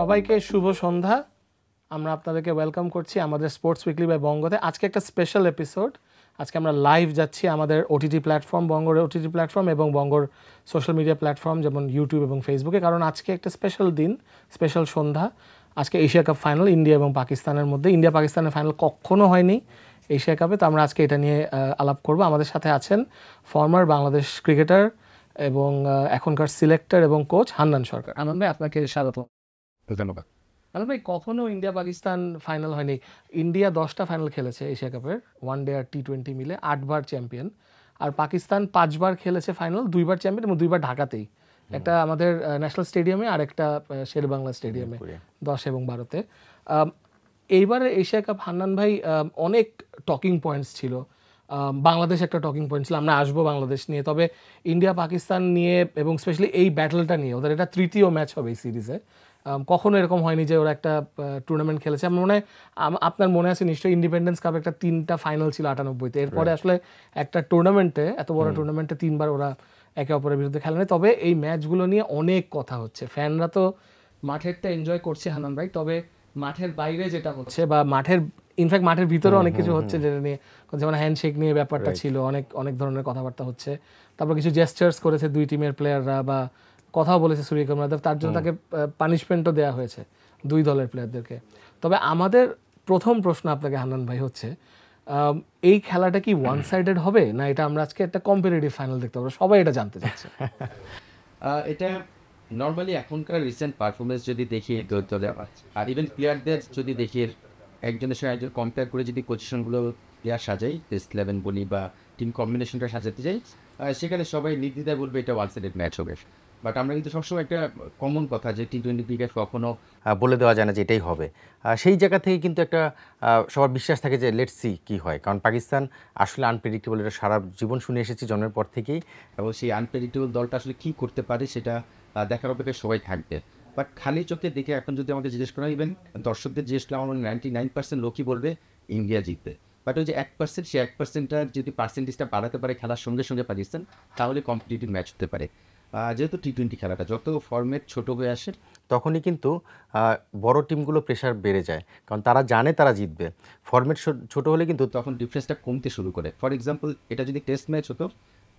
সবাইকে শুভ সন্ধ্যা। আমরা আপনাদেরকে ওয়েলকাম করছি আমাদের স্পোর্টস উইকলি বাই বঙ্গতে। আজকে একটা স্পেশাল এপিসোড। আজকে আমরা লাইভ যাচ্ছি আমাদের ওটিটি প্ল্যাটফর্ম, বঙ্গর ওটিটি প্ল্যাটফর্ম এবং বঙ্গর সোশ্যাল মিডিয়া প্ল্যাটফর্ম যেমন ইউটিউব এবং ফেসবুকে, কারণ আজকে একটা স্পেশাল দিন, স্পেশাল সন্ধ্যা। আজকে এশিয়া কাপ ফাইনাল ইন্ডিয়া এবং পাকিস্তানের মধ্যে। ইন্ডিয়া পাকিস্তানের ফাইনাল কখনো হয়নি এশিয়া কাপে, তো আমরা আজকে এটা নিয়ে আলাপ করব। আমাদের সাথে আছেন ফর্মার বাংলাদেশ ক্রিকেটার এবং এখনকার সিলেক্টর এবং কোচ হান্নান সরকার। আনন্দ ভাই, আপনাকে স্বাগত। ধন্যবাদ। আনন্দ ভাই, কখনো ইন্ডিয়া পাকিস্তান ফাইনাল হয়নি। ইন্ডিয়া 10টা ফাইনাল খেলেছে এশিয়া কাপের, ওয়ান ডে আর টি20 মিলে, 8বার চ্যাম্পিয়ন। আর পাকিস্তান 5বার খেলেছে ফাইনাল, 2বার চ্যাম্পিয়ন এবং 2বার ঢাকাতেই, একটা আমাদের ন্যাশনাল স্টেডিয়ামে আর একটা শেরেবাংলা স্টেডিয়ামে 10 এবং 12তে। এইবারে এশিয়া কাপ হান্নান ভাই অনেক টকিং পয়েন্টস ছিল। বাংলাদেশ একটা টকিং পয়েন্ট ছিল, আমরা আসবো বাংলাদেশ নিয়ে। তবে ইন্ডিয়া পাকিস্তান নিয়ে এবং স্পেশালি এই ব্যাটলটা নিয়ে, ওদের এটা তৃতীয় ম্যাচ হবে এই সিরিজে। কখনো এরকম হয়নি যে ওরা একটা টুর্নামেন্ট খেলেছে। আমার মনে হয় আপনার মনে আছে নিশ্চয়ই, ইন্ডিপেন্ডেন্স কাপ একটা 3টা ফাইনাল ছিল 98-তে। এরপরে আসলে একটা টুর্নামেন্টে, এত বড় টুর্নামেন্টে 3বার ওরা একে অপরের বিরুদ্ধে খেলে নেয়। তবে এই ম্যাচগুলো নিয়ে অনেক কথা হচ্ছে, ফ্যানরা তো মাঠেরটা এনজয় করছে হান্নান ভাই, তবে মাঠের বাইরে যেটা হচ্ছে বা মাঠের ইনফ্যাক্ট মাঠের ভিতরে অনেক কিছু হচ্ছে যেটা নিয়ে, যেমন হ্যান্ডশেক নিয়ে ব্যাপারটা ছিল, অনেক অনেক ধরনের কথাবার্তা হচ্ছে। তারপর কিছু জেস্টার্স করেছে দুই টিমের প্লেয়াররা, বা কথাও বলেছে সূর্যকুমার যাদব, তার জন্য তাকে পানিশমেন্টও দেওয়া হয়েছে দুই দলের প্লেয়ারদেরকে। তবে আমাদের প্রথম প্রশ্ন আপনাকে হান্নান ভাই হচ্ছে, এই খেলাটা কি ওয়ান সাইডেড হবে, না এটা আমরা আজকে একটা কম্পিটিটিভ ফাইনাল দেখতে পাবো? সবাই এটা জানতে চাচ্ছে। এটা নর্মালি এখনকার রিসেন্ট পারফরমেন্স যদি দেখি আর ইভেন প্লেয়ারদের যদি দেখি, একজনের সঙ্গে একজন কম্পেয়ার করে যদি পজিশনগুলো প্লেয়ার সাজাই, টেস্ট 11 বলি বা টিম কম্বিনেশনটা সাজাতে যাই, সেখানে সবাই নির্দ্বিধায় বলবে এটা ওয়ান সাইডেড ম্যাচ হবে। বাট আমরা কিন্তু সবসময় একটা কমন কথা যে টি20 ক্রিকেট কখনো বলে দেওয়া যায় না যে এটাই হবে। সেই জায়গা থেকে কিন্তু একটা সবার বিশ্বাস থাকে যে লেটস সি কী হয়, কারণ পাকিস্তান আসলে আনপ্রেডিক্টেবল, এটা সারা জীবন শুনে এসেছি জন্মের পর থেকেই। এবং সেই আনপ্রেডিক্টেবল দলটা আসলে কী করতে পারে সেটা দেখার অপেক্ষায় সবাই থাকবে। বাট খালি চোখে দেখে এখন যদি আমাকে জিজ্ঞেস করা, ইভেন দর্শকদের জিজ্ঞেস করলে আমার 99% লোকই বলবে ইন্ডিয়া জিতবে। বাট ওই যে 1%, সেই 1%টার যদি পার্সেন্টেজটা বাড়াতে পারে খেলার সঙ্গে সঙ্গে পাকিস্তান, তাহলে কম্পিটিটিভ ম্যাচ হতে পারে। যেহেতু টি20 খেলাটা যত ফর্মেট ছোট হয়ে আসে, তখনই কিন্তু বড় টিমগুলো প্রেশার বেড়ে যায়, কারণ তারা জানে তারা জিতবে। ফর্মেট ছোট হলে কিন্তু তখন ডিফারেন্সটা কমতে শুরু করে। ফর এক্সাম্পল, এটা যদি টেস্ট ম্যাচ হতো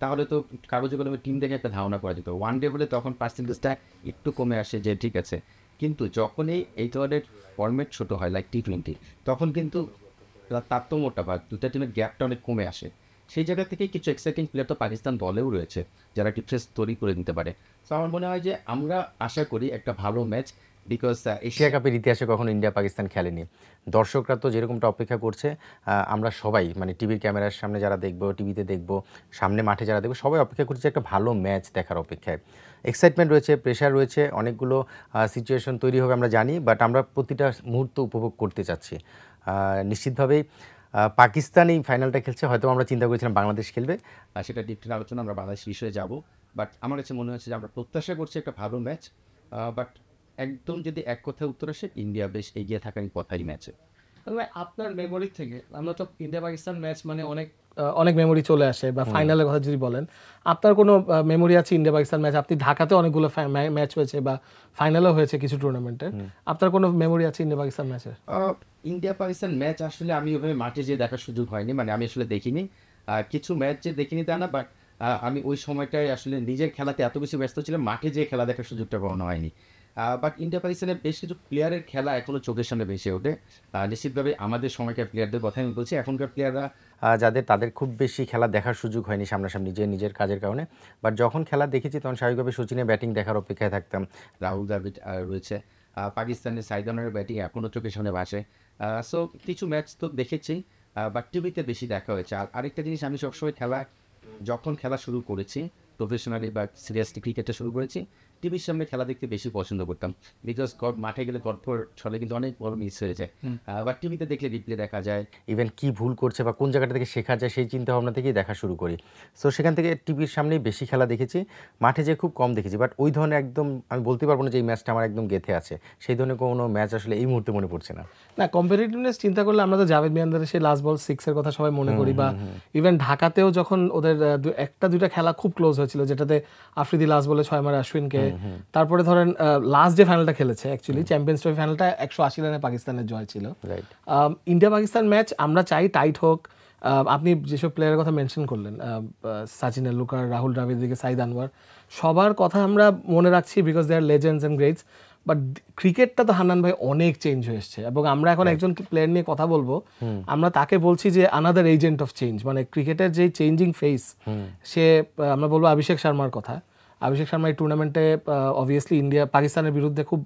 তাহলে তো কাগজে কলমে টিম দেখে একটা ধারণা করা যেত। ওয়ান ডে হলে তখন পার্সেন্টেজটা একটু কমে আসে যে ঠিক আছে, কিন্তু যখনই এই ধরনের ফর্মেট ছোট হয় লাইক টি20, তখন কিন্তু তারতম্যটা বা দুটা টিমের গ্যাপটা অনেক কমে আসে। সেই জায়গা থেকে কিছু এক্সাইটিং প্লেয়ার তো পাকিস্তান দলেও রয়েছে যারা ডিফারেন্স তৈরি করে দিতে পারে। সো আমার মনে হয় যে আমরা আশা করি একটা ভালো ম্যাচ, বিকজ এশিয়া কাপের ইতিহাসে কখনো ইন্ডিয়া পাকিস্তান খেলেনি। দর্শকরা তো যেরকমটা অপেক্ষা করছে, আমরা সবাই মানে টিভির ক্যামেরার সামনে যারা দেখবো, টিভিতে দেখবো, সামনে মাঠে যারা দেখবো, সবাই অপেক্ষা করছে একটা ভালো ম্যাচ দেখার অপেক্ষায়। এক্সাইটমেন্ট রয়েছে, প্রেশার রয়েছে, অনেকগুলো সিচুয়েশন তৈরি হবে আমরা জানি, বাট আমরা প্রতিটা মুহূর্ত উপভোগ করতে চাচ্ছি। নিশ্চিতভাবেই পাকিস্তান এই ফাইনালটা খেলছে, হয়তো আমরা চিন্তা করেছিলাম বাংলাদেশ খেলবে, সেটা ডিটেল আলোচনা আমরা বাংলাদেশ বিষয়ে যাব। বাট আমার কাছে মনে হচ্ছে যে আমরা প্রত্যাশা করছি একটা ভালো ম্যাচ। বাট একদম যদি এক কথায় উত্তর আসে, ইন্ডিয়া বেশ এগিয়ে থাকার কথাই ম্যাচে। আপনার মেমোরি থেকে, আমরা তো ইন্ডিয়া পাকিস্তান ম্যাচ মানে অনেক মেমোরি চলে আসে, বা ফাইনালের কথা যদি বলেন, আপনার কোনো মেমোরি আছে ইন্ডিয়া পাকিস্তান ম্যাচ? আপনি ঢাকাতে অনেকগুলো ম্যাচ হয়েছে বা ফাইনালও হয়েছে কিছু টুর্নামেন্টের, আপনার কোনো মেমোরি আছে ইন্ডিয়া পাকিস্তান ম্যাচের? ইন্ডিয়া পাকিস্তান ম্যাচ আসলে আমি ওইভাবে মাঠে যেয়ে দেখার সুযোগ হয়নি, মানে আমি আসলে দেখিনি। কিছু ম্যাচ যে দেখিনি তা না, বাট আমি ওই সময়টায় আসলে নিজের খেলাতে এত বেশি ব্যস্ত ছিলাম, মাঠে যেয়ে খেলা দেখার সুযোগটা পাওয়া হয়নি। বাট ইন্ডিয়া পাকিস্তানের বেশ কিছু প্লেয়ারের খেলা এখনও চোখের সামনে ভেসে ওঠে। নিশ্চিতভাবে আমাদের সময়কার প্লেয়ারদের কথা আমি বলছি, এখনকার প্লেয়াররা তাদের খুব বেশি খেলা দেখার সুযোগ হয়নি সামনাসামনি নিজের কাজের কারণে। বাট যখন খেলা দেখেছি তখন স্বাভাবিকভাবে সচিনের ব্যাটিং দেখার অপেক্ষায় থাকতাম। রাহুল দ্রাবিড় রয়েছে, পাকিস্তানের সাইদানের ব্যাটিং এখনও চোখের সামনে ভাসে। সো কিছু ম্যাচ তো দেখেছি, বাট টিভিতে বেশি দেখা হয়েছে। আর আরেকটা জিনিস, আমি সবসময় যখন খেলা শুরু করেছি, প্রফেশনালি বা সিরিয়াসলি ক্রিকেটটা শুরু করেছি, টিভির সামনে খেলা দেখতে বেশি পছন্দ করতাম, বিকজ মাঠে গেলে গল্পর ছলে কিন্তু অনেক বড় মিস হয়ে যায়। বা টিভিতে দেখলে রিপ্লে দেখা যায়, ইভেন কি ভুল করছে বা কোন জায়গাটা থেকে শেখা যায় সেই চিন্তা ভাবনা থেকেই দেখা শুরু করি। সো সেখান থেকে টিভির সামনেই বেশি খেলা দেখেছি, মাঠে যেয়ে খুব কম দেখেছি। বাট ওই ধরনের একদম আমি বলতে পারবো না যে এই ম্যাচটা আমার একদম গেঁথে আছে, সেই ধরনের কোনো ম্যাচ আসলে এই মুহূর্তে মনে পড়ছে না। না, কম্পিটিটিভনেস চিন্তা করলে আমরা তো জাভেদ মিয়ানদারের সেই লাস্ট বল 6-এর কথা সবাই মনে করি, বা ইভেন ঢাকাতেও যখন ওদের একটা দুইটা খেলা খুব ক্লোজ হয়েছে, হয়েছিল, যেটাতে আফ্রিদি লাস্ট বলে 6 মারে আশ্বিনকে। তারপরে ধরেন লাস্ট যে ফাইনালটা খেলেছে অ্যাকচুয়ালি চ্যাম্পিয়ন্স ট্রফি ফাইনালটা 180 রানে পাকিস্তানের জয় ছিল। ইন্ডিয়া পাকিস্তান ম্যাচ আমরা চাই টাইট হোক। আপনি যেসব প্লেয়ারের কথা মেনশন করলেন, সচিন তেন্ডুলকর, রাহুল দ্রাবিড়, দিকে সাইদ আনওয়ার, সবার কথা আমরা মনে রাখছি because they are legends and greats. But ক্রিকেটটা তো হান্নান ভাই অনেক চেঞ্জ হয়ে এসছে, এবং আমরা এখন একজন প্লেয়ার নিয়ে কথা বলবো, আমরা তাকে বলছি যে আনাদার এজেন্ট অফ চেঞ্জ, মানে ক্রিকেটের যে চেঞ্জিং ফেস, সে আমরা বলবো অভিষেক শর্মার কথা। অভিষেক শর্মা এই টুর্নামেন্টে অবভিয়াসলি ইন্ডিয়া পাকিস্তানের বিরুদ্ধে খুব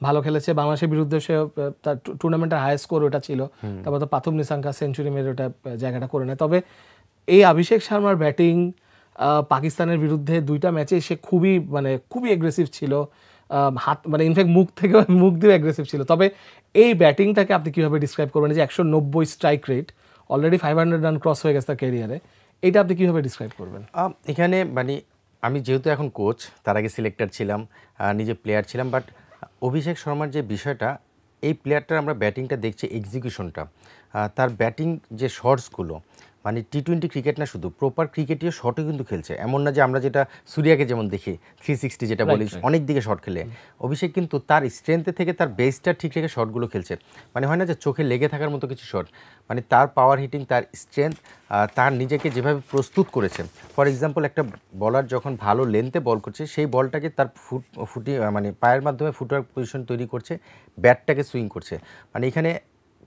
ভালো খেলেছে, বাংলাদেশের বিরুদ্ধে সে তার টুর্নামেন্টের হাইয়েস্ট স্কোর ওটা ছিল, তারপর তো পাথুম নিসাঙ্কা সেঞ্চুরি মেরে ওটা জায়গাটা করে নেয়। তবে এই অভিষেক শর্মার ব্যাটিং পাকিস্তানের বিরুদ্ধে 2টা ম্যাচে সে খুবই অ্যাগ্রেসিভ ছিল, হাত মানে ইনফ্যাক্ট মুখ দিয়ে অ্যাগ্রেসিভ ছিল। তবে এই ব্যাটিংটাকে আপনি কীভাবে ডিসক্রাইব করবেন, যে 190 strike rate, already 500 run cross হয়ে গেছে তার ক্যারিয়ারে, এইটা আপনি কীভাবে ডিসক্রাইব করবেন? এখানে মানে আমি যেহেতু এখন কোচ, তার আগে সিলেক্টর ছিলাম, নিজে প্লেয়ার ছিলাম, বাট অভিষেক শর্মার যে বিষয়টা, এই প্লেয়ারটার আমরা ব্যাটিংটা দেখছি, এক্সিকিউশনটা, তার ব্যাটিং যে শটসগুলো, মানে টি20 ক্রিকেট না, শুধু প্রপার ক্রিকেটীয় শটও কিন্তু খেলছে। এমন না যে আমরা যেটা সূর্যাকে যেমন দেখি 360 যেটা বলি, অনেক দিকে শট খেলে, অভিষেক কিন্তু তার স্ট্রেংথে থেকে তার বেসটা ঠিক রেখে শটগুলো খেলছে। মানে হয় না যে চোখে লেগে থাকার মতো কিছু শট, মানে তার পাওয়ার হিটিং, তার স্ট্রেংথ, তার নিজেকে যেভাবে প্রস্তুত করেছে। ফর এক্সাম্পল, একটা বলার যখন ভালো লেন্থে বল করছে, সেই বলটাকে তার মানে পায়ের মাধ্যমে ফুটওয়ার্ক পজিশন তৈরি করছে, ব্যাটটাকে সুইং করছে। মানে এখানে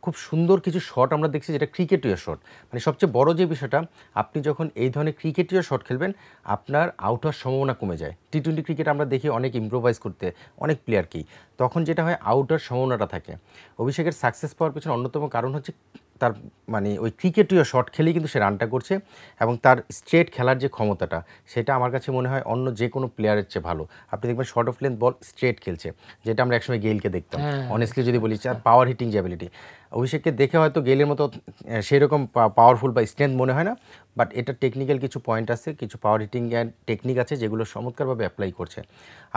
খুব সুন্দর কিছু শট আমরা দেখছি, যেটা ক্রিকেটীয় শট। মানে সবচেয়ে বড় যে বিষয়টা, আপনি যখন এই ধরনের ক্রিকেটীয় শট খেলবেন, আপনার আউট হওয়ার সম্ভাবনা কমে যায়। টি20 ক্রিকেট আমরা দেখি অনেক ইম্প্রোভাইজ করতে অনেক প্লেয়ারকেই, তখন যেটা হয় আউট হওয়ার সম্ভাবনাটা থাকে। অভিষেকের সাকসেস পাওয়ার পেছনে অন্যতম কারণ হচ্ছে তার মানে ওই ক্রিকেটীয় শট খেলেই কিন্তু সে রানটা করছে, এবং তার স্ট্রেট খেলার যে ক্ষমতাটা, সেটা আমার কাছে মনে হয় অন্য যে কোনো প্লেয়ারের চেয়ে ভালো। আপনি দেখবেন short of length ball straight খেলছে, যেটা আমরা একসময় গেইলকে দেখতাম। অনেস্টলি যদি বলি, পাওয়ার হিটিং যে অ্যাবিলিটি, অভিষেককে দেখে হয়তো গেইলের মতো সেরকম পাওয়ারফুল বা স্ট্রেংথ মনে হয় না, বাট এটা টেকনিক্যাল কিছু পয়েন্ট আছে, কিছু পাওয়ার হিটিং অ্যান্ড টেকনিক আছে, যেগুলো চমৎকারভাবে অ্যাপ্লাই করছে।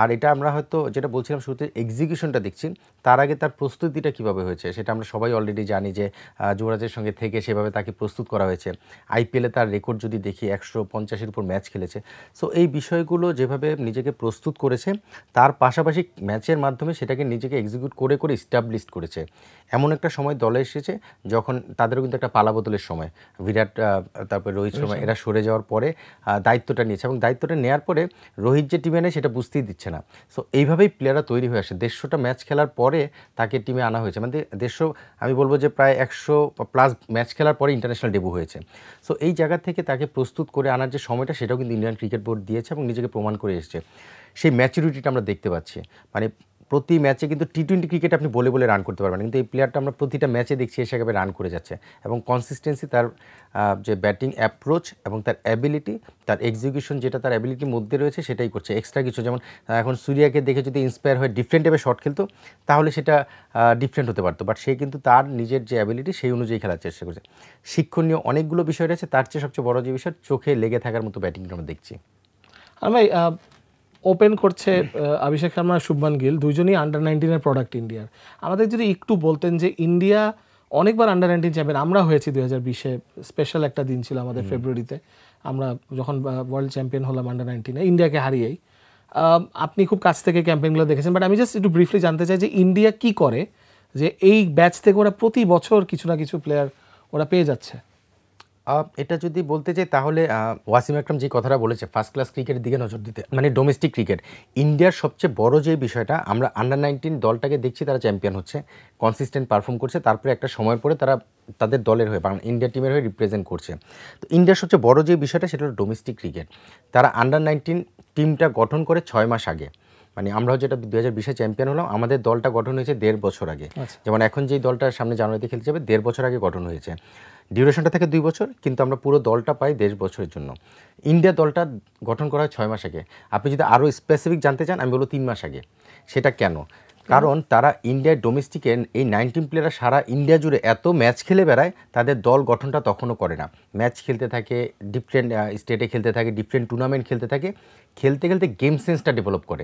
আর এটা আমরা হয়তো যেটা বলছিলাম শুরুতে, এক্সিকিউশনটা দেখছি, তার আগে তার প্রস্তুতিটা কীভাবে হয়েছে সেটা আমরা সবাই অলরেডি জানি, যে যুবরাজের সঙ্গে থেকে সেভাবে তাকে প্রস্তুত করা হয়েছে। আইপিএলে তার রেকর্ড যদি দেখি, 150-এর উপর ম্যাচ খেলেছে। সো এই বিষয়গুলো যেভাবে নিজেকে প্রস্তুত করেছে, তার পাশাপাশি ম্যাচের মাধ্যমে সেটাকে নিজেকে এক্সিকিউট করে করে ইস্টাবলিশ করেছে। এমন একটা সময় দলে এসেছে যখন তাদেরও কিন্তু একটা পালাবদলের সময়, বিরাট তারপরে রোহিত শর্মা এরা সরে যাওয়ার পরে দায়িত্বটা নিয়েছে, এবং দায়িত্বটা নেওয়ার পরে রোহিত যে টিমে নেয় সেটা বুঝতেই দিচ্ছে না। সো এইভাবেই প্লেয়াররা তৈরি হয়ে আসে। 150টা ম্যাচ খেলার পরে তাকে টিমে আনা হয়েছে, মানে 150, আমি বলবো যে প্রায় 100+ ম্যাচ খেলার পরে ইন্টারন্যাশনাল ডেবু হয়েছে। সো এই জায়গা থেকে তাকে প্রস্তুত করে আনার যে সময়টা, সেটাও কিন্তু ইন্ডিয়ান ক্রিকেট বোর্ড দিয়েছে এবং নিজেকে প্রমাণ করে এসেছে। সেই ম্যাচুরিটিটা আমরা দেখতে পাচ্ছি। মানে প্রতি ম্যাচে কিন্তু টি20 ক্রিকেট আপনি বলে বলে রান করতে পারবেন, কিন্তু এই প্লেয়ারটা আমরা প্রতিটা ম্যাচে দেখছি এসে একেবারে রান করে যাচ্ছে, এবং কনসিস্টেন্সি, তার যে ব্যাটিং অ্যাপ্রোচ এবং তার অ্যাবিলিটি, তার এক্সিকিউশন, যেটা তার অ্যাবিলিটির মধ্যে রয়েছে সেটাই করছে। এক্সট্রা কিছু, যেমন এখন সূর্যাকে দেখে যদি ইন্সপায়ার হয়ে ডিফারেন্ট টাইপের শট খেলতো, তাহলে সেটা ডিফারেন্ট হতে পারতো, বাট সে কিন্তু তার নিজের যে অ্যাবিলিটি সেই অনুযায়ী খেলার চেষ্টা করছে। শিক্ষণীয় অনেকগুলো বিষয় রয়েছে, তার চেয়ে সবচেয়ে বড় যে বিষয়, চোখে লেগে থাকার মতো ব্যাটিংটা আমরা দেখছি। আর ভাই, ওপেন করছে অভিষেক শর্মা, শুভমান গিল, দুজনই আন্ডার-19 প্রোডাক্ট ইন্ডিয়ার। আমাদের যদি একটু বলতেন যে ইন্ডিয়া অনেকবার আন্ডার-19 চ্যাম্পিয়ন, আমরা হয়েছি 2020-এ, স্পেশাল একটা দিন ছিল আমাদের ফেব্রুয়ারিতে, আমরা যখন ওয়ার্ল্ড চ্যাম্পিয়ন হলাম আন্ডার-19-এ ইন্ডিয়াকে হারিয়েই। আপনি খুব কাছ থেকে ক্যাম্পেইনগুলো দেখেছেন, বাট আমি জাস্ট একটু ব্রিফলি জানতে চাই যে ইন্ডিয়া কি করে যে এই ব্যাচ থেকে ওরা প্রতি বছর কিছু না কিছু প্লেয়ার ওরা পেয়ে যাচ্ছে। এটা যদি বলতে চাই তাহলে ওয়াসিম আকরাম যে কথাটা বলেছে, ফার্স্ট ক্লাস ক্রিকেটের দিকে নজর দিতে, মানে ডোমেস্টিক ক্রিকেট, ইন্ডিয়ার সবচেয়ে বড় যে বিষয়টা, আমরা আন্ডার-19 দলটাকে দেখছি তারা চ্যাম্পিয়ন হচ্ছে, কনসিস্টেন্ট পারফর্ম করছে, তারপরে একটা সময়ের পরে তারা তাদের দলের হয়ে ইন্ডিয়া টিমের হয়ে রিপ্রেজেন্ট করছে। তো ইন্ডিয়ার সবচেয়ে বড় যে বিষয়টা, সেটা হলো ডোমেস্টিক ক্রিকেট। তারা আন্ডার-19 টিমটা গঠন করে 6 মাস আগে, মানে আমরা যেটা 2020-এ চ্যাম্পিয়ন হলাম, আমাদের দলটা গঠন হয়েছে 1.5 বছর আগে। যেমন এখন যেই দলটা সামনে জানুয়ারিতে খেলতে যাবে, 1.5 বছর আগে গঠন হয়েছে। ডিউরেশনটা থাকে 2 বছর, কিন্তু আমরা পুরো দলটা পাই 1.5 বছরের জন্য। ইন্ডিয়া দলটা গঠন করা হয় 6 মাস আগে। আপনি যদি আরও স্পেসিফিক জানতে চান, আমি বলবো 3 মাস আগে। সেটা কেন? কারণ তারা ইন্ডিয়ার ডোমেস্টিকে এই 19 প্লেয়াররা সারা ইন্ডিয়া জুড়ে এত ম্যাচ খেলে বেড়ায়, তাদের দল গঠনটা তখনও করে না। ম্যাচ খেলতে থাকে, ডিফারেন্ট স্টেটে খেলতে থাকে, ডিফারেন্ট টুর্নামেন্ট খেলতে থাকে, খেলতে খেলতে গেম সেন্সটা ডেভেলপ করে।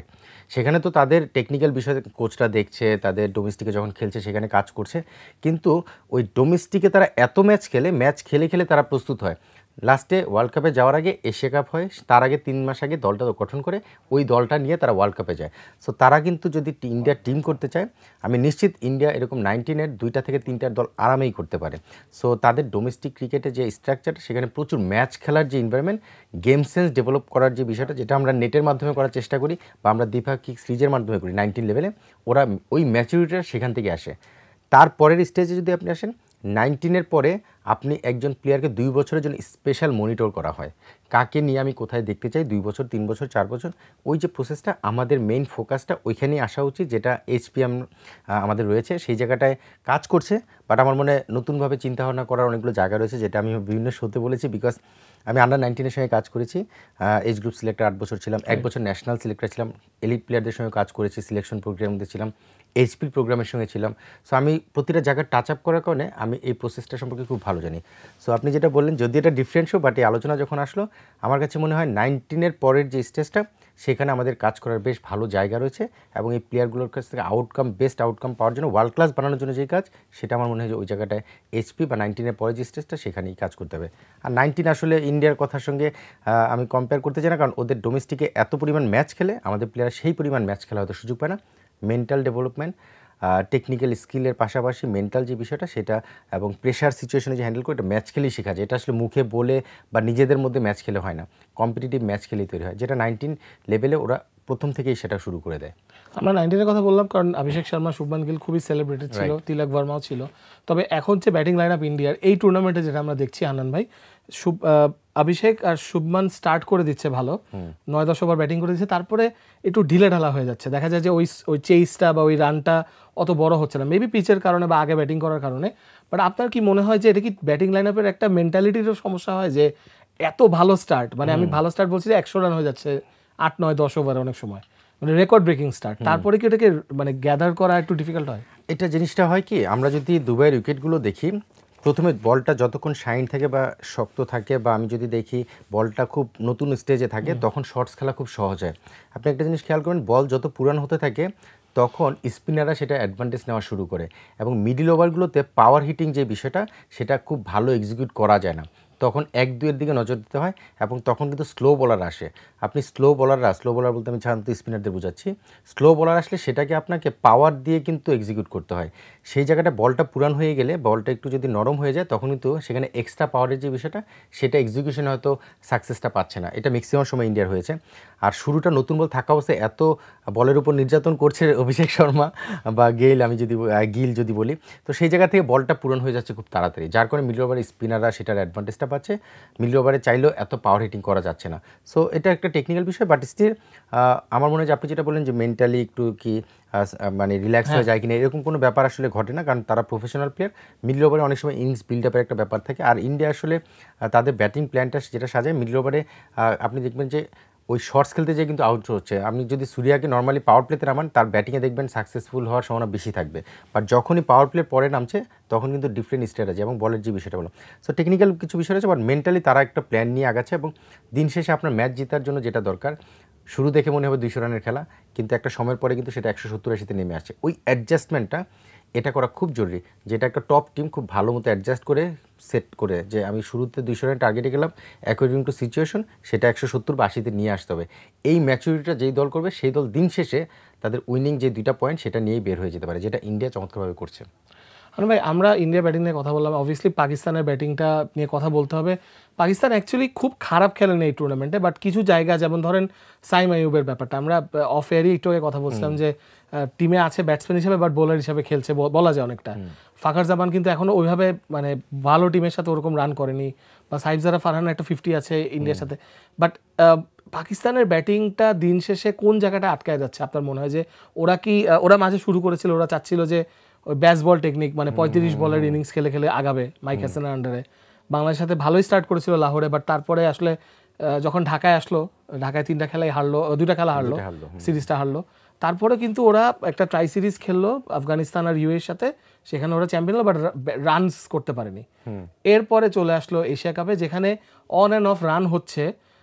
সেখানে তো তাদের টেকনিক্যাল বিষয়ে কোচরা দেখছে, তাদের ডোমেস্টিকে যখন খেলছে সেখানে কাজ করছে, কিন্তু ওই ডোমেস্টিকে তারা এত ম্যাচ খেলে, ম্যাচ খেলে খেলে তারা প্রস্তুত হয়। লাস্টে ওয়ার্ল্ড কাপে যাওয়ার আগে এশিয়া কাপ হয়, তার আগে 3 মাস আগে দলটা গঠন করে ওই দলটা নিয়ে তারা ওয়ার্ল্ড কাপে যায়। সো তারা কিন্তু যদি ইন্ডিয়ার টিম করতে চায়, আমি নিশ্চিত ইন্ডিয়া এরকম 19-এর 2টা থেকে 3টার দল আরামেই করতে পারে। সো তাদের ডোমেস্টিক ক্রিকেটে যে স্ট্রাকচার, সেখানে প্রচুর ম্যাচ খেলার যে এনভায়রনমেন্ট, গেম সেন্স ডেভেলপ করার যে বিষয়টা, যেটা আমরা নেটের মাধ্যমে করার চেষ্টা করি বা আমরা দ্বিপাক্ষিক সিরিজের মাধ্যমে করি 19 লেভেলে, ওরা ওই ম্যাচুরিটিটা সেখান থেকে আসে। তারপরের স্টেজে যদি আপনি আসেন 19-এর পরে, আপনি একজন প্লেয়ারকে 2 বছরের জন্য স্পেশাল মনিটর করা হয়, কাকে নিয়ে আমি কোথায় দেখতে চাই 2 বছর 3 বছর 4 বছর, ওই যে প্রসেসটা, আমাদের মেইন ফোকাসটা ওইখানেই আসা উচিত, যেটা এইচপিএম আমাদের রয়েছে সেই জায়গাটায় কাজ করছে। বাট আমার মনে নতুনভাবে চিন্তাভাবনা করার অনেকগুলো জায়গা রয়েছে, যেটা আমি বিভিন্ন শোতে বলেছি, বিকজ আমি আন্ডার 19-এর সঙ্গে কাজ করেছি, এজ গ্রুপ সিলেক্টর 8 বছর ছিলাম, 1 বছর ন্যাশনাল সিলেক্টর ছিলাম, এলিট প্লেয়ারদের সঙ্গে কাজ করেছি, সিলেকশন প্রোগ্রামদের ছিলাম, এইচপি প্রোগ্রামের সঙ্গে ছিলাম। সো আমি প্রতিটা জায়গায় টাচ আপ করার কারণে আমি এই প্রসেসটা সম্পর্কে খুব ভালো জানি। সো আপনি যেটা বললেন, যদি এটা ডিফারেন্ট শো, বাট এই আলোচনা যখন আসলো, আমার কাছে মনে হয় 19-এর পরের যে স্টেজটা, সেখানে আমাদের কাজ করার বেশ ভালো জায়গা রয়েছে, এবং এই প্লেয়ারগুলোর কাছ থেকে বেস্ট আউটকাম পাওয়ার জন্য, ওয়ার্ল্ড ক্লাস বানানোর জন্য যেই কাজ, সেটা আমার মনে হয় যে ওই জায়গাটায় এইচপি বা 19-এর পরে যে স্টেজটা, সেখানেই কাজ করতে হবে। আর 19 আসলে ইন্ডিয়ার কথার সঙ্গে আমি কম্পেয়ার করতে চাই না, কারণ ওদের ডোমেস্টিকে এত পরিমাণ ম্যাচ খেলে, আমাদের প্লেয়ার সেই পরিমাণ ম্যাচ খেলা হয়তো সুযোগ পায় না। মেন্টাল ডেভেলপমেন্ট, টেকনিক্যাল স্কিলের পাশাপাশি মেন্টাল যে বিষয়টা, সেটা এবং প্রেশার সিচুয়েশনে যে হ্যান্ডেল করে, এটা ম্যাচ খেলেই শেখা যায়। এটা আসলে মুখে বলে বা নিজেদের মধ্যে ম্যাচ খেলে হয় না, কম্পিটিটিভ ম্যাচ খেলেই তৈরি হয়, যেটা 19 লেভেলে ওরা প্রথম থেকেই সেটা শুরু করে দেয়। আমরা 19-এর কথা বললাম কারণ অভিষেক শর্মা, শুভমান গিল খুবই সেলিব্রেটেড ছিল, তিলক ভার্মাও ছিল। তবে এখন যে ব্যাটিং লাইন আপ ইন্ডিয়ার এই টুর্নামেন্টে যেটা আমরা দেখছি, হান্নান ভাই, অভিষেক আর শুভমান স্টার্ট করে দিচ্ছে ভালো, 9-10 ওভার ব্যাটিং করে দিচ্ছে, তারপরে একটু ঢিলে ঢালা হয়ে যাচ্ছে, দেখা যায় যে ওই চেইসটা বা ওই রানটা অত বড় হচ্ছে না, মেবি পিচের কারণে বা আগে ব্যাটিং করার কারণে। বাট আপনার কি মনে হয় যে এটা কি ব্যাটিং লাইন আপের একটা মেন্টালিটিরও সমস্যা হয়, যে এত ভালো স্টার্ট, মানে আমি ভালো স্টার্ট বলছি যে 100 রান হয়ে যাচ্ছে 8-9-10 ওভারে অনেক সময়, মানে রেকর্ড ব্রেকিং স্টার্ট, তারপরে কি ওটাকে মানে গ্যাদার করা একটু ডিফিকাল্ট হয়? এটা জিনিসটা হয় কি, আমরা যদি দুবাইয়ের উইকেটগুলো দেখি, প্রথমে বলটা যতক্ষণ শাইন থাকে বা শক্ত থাকে, বা আমি যদি দেখি বলটা খুব নতুন স্টেজে থাকে, তখন শর্টস খেলা খুব সহজ হয়। আপনি একটা জিনিস খেয়াল করেন, বল যত পুরান হতে থাকে, তখন স্পিনাররা সেটা অ্যাডভান্টেজ নেওয়া শুরু করে, এবং মিডিল ওভারগুলোতে পাওয়ার হিটিং যে বিষয়টা, সেটা খুব ভালো এক্সিকিউট করা যায় না, তখন 1-2-এর দিকে নজর দিতে হয়, এবং তখন কিন্তু স্লো বলার আসে। আপনি স্লো বলার বলতে আমি সাধারণত স্পিনারদের বোঝাচ্ছি, স্লো বলার আসলে সেটাকে আপনাকে পাওয়ার দিয়ে কিন্তু এক্সিকিউট করতে হয়। সেই জায়গাটা বলটা পুরান হয়ে গেলে, বলটা একটু যদি নরম হয়ে যায়, তখন কিন্তু সেখানে এক্সট্রা পাওয়ারের যে বিষয়টা, সেটা এক্সিকিউশনে হয়তো সাকসেসটা পাচ্ছে না। এটা ম্যাক্সিমাম সময় ইন্ডিয়ার হয়েছে। আর শুরুটা নতুন বল থাকা অবস্থায় এত বলের উপর নির্যাতন করছে অভিষেক শর্মা বা গিল যদি বলি, তো সেই জায়গা থেকে বলটা পূরণ হয়ে যাচ্ছে খুব তাড়াতাড়ি, যার কারণে মিডল ওভারে স্পিনাররা সেটার অ্যাডভান্টেজটা পাচ্ছে, মিডল ওভারে চাইলেও এত পাওয়ার হিটিং করা যাচ্ছে না। সো এটা একটা টেকনিক্যাল বিষয়, বাট স্টিল আমার মনে হয় যে আপনি যেটা বললেন যে মেন্টালি একটু কি মানে রিল্যাক্স হয়ে যায় কিনা, এরকম কোনো ব্যাপার আসলে ঘটে না, কারণ তারা প্রফেশনাল প্লেয়ার। মিডল ওভারে অনেক সময় ইনিংস বিল্ড আপের একটা ব্যাপার থাকে, আর ইন্ডিয়া আসলে তাদের ব্যাটিং প্ল্যানটা যেটা সাজায়, মিডল ওভারে আপনি দেখবেন যে ওই শর্টস খেলতে যেয়ে কিন্তু আউট হচ্ছে। আপনি যদি সূর্যাকে নর্মালি পাওয়ার প্লেতে নামান, তার ব্যাটিংয়ে দেখবেন সাকসেসফুল হওয়ার সম্ভাবনা বেশি থাকবে, বাট যখনই পাওয়ার প্লে পরে নামছে, তখন কিন্তু ডিফারেন্ট স্ট্র্যাটেজি এবং বলের যে বিষয়টা বলো। সো টেকনিক্যাল কিছু বিষয় রয়েছে, বাট মেন্টালি তারা একটা প্ল্যান নিয়ে আগাচ্ছে, এবং দিন শেষে আপনার ম্যাচ জেতার জন্য যেটা দরকার, শুরু দেখে মনে হবে 200 রানের খেলা, কিন্তু একটা সময়ের পরে কিন্তু সেটা 170-80-তে নেমে আসছে। ওই অ্যাডজাস্টমেন্টটা এটা করা খুব জরুরি, যেটা একটা টপ টিম খুব ভালো মতো অ্যাডজাস্ট করে সেট করে, যে আমি শুরুতে 200 রান টার্গেটে গেলাম, অ্যাকর্ডিং টু সিচুয়েশন সেটা 170 বা 80-তে নিয়ে আসতে হবে। এই ম্যাচুরিটিটা যেই দল করবে, সেই দল দিন শেষে তাদের উইনিং যে 2টা পয়েন্ট, সেটা নিয়েই বের হয়ে যেতে পারে, যেটা ইন্ডিয়া চমৎকারভাবে করছে। ভাই, আমরা ইন্ডিয়া ব্যাটিং নিয়ে কথা বললাম, অবভিয়াসলি পাকিস্তানের ব্যাটিংটা নিয়ে কথা বলতে হবে। পাকিস্তান অ্যাকচুয়ালি খুব খারাপ খেলেন এই টুর্নামেন্টে, বাট কিছু জায়গা, যেমন ধরেন সাইম আইয়ুবের ব্যাপারটা, আমরা অফ এয়ারই একটু আগে কথা বলছিলাম যে টিমে আছে ব্যাটসম্যান হিসেবে, বাট বোলার হিসেবে খেলছে বলা যায় অনেকটা। ফাখার জামান কিন্তু এখনো ওইভাবে মানে ভালো টিমের সাথে ওরকম রান করেনি, বা সাইফ জারা ফারহান একটা 50 আছে ইন্ডিয়ার সাথে, বাট পাকিস্তানের ব্যাটিংটা দিন শেষে কোন জায়গাটা আটকায় যাচ্ছে আপনার মনে হয়? যে ওরা মাঝে শুরু করেছিল, ওরা চাচ্ছিল যে ওই ব্যাসবল টেকনিক, মানে 35 বলের ইনিংস খেলে খেলে আগাবে মাইক হাসানের আন্ডারে। বাংলাদেশের সাথে ভালোই স্টার্ট করেছিল লাহোরে, বাট তারপরে আসলে যখন ঢাকায় আসলো, ঢাকায় 3টা খেলাই হারলো, 2টা খেলা হারলো, সিরিজটা হারলো। তারপরে কিন্তু ওরা একটা ট্রাই সিরিজ খেললো আফগানিস্তান আর ইউএর সাথে, সেখানে ওরা চ্যাম্পিয়ন হলো, বাট রানস করতে পারেনি। এরপরে চলে আসলো এশিয়া কাপে, যেখানে অন অ্যান্ড অফ রান হচ্ছে।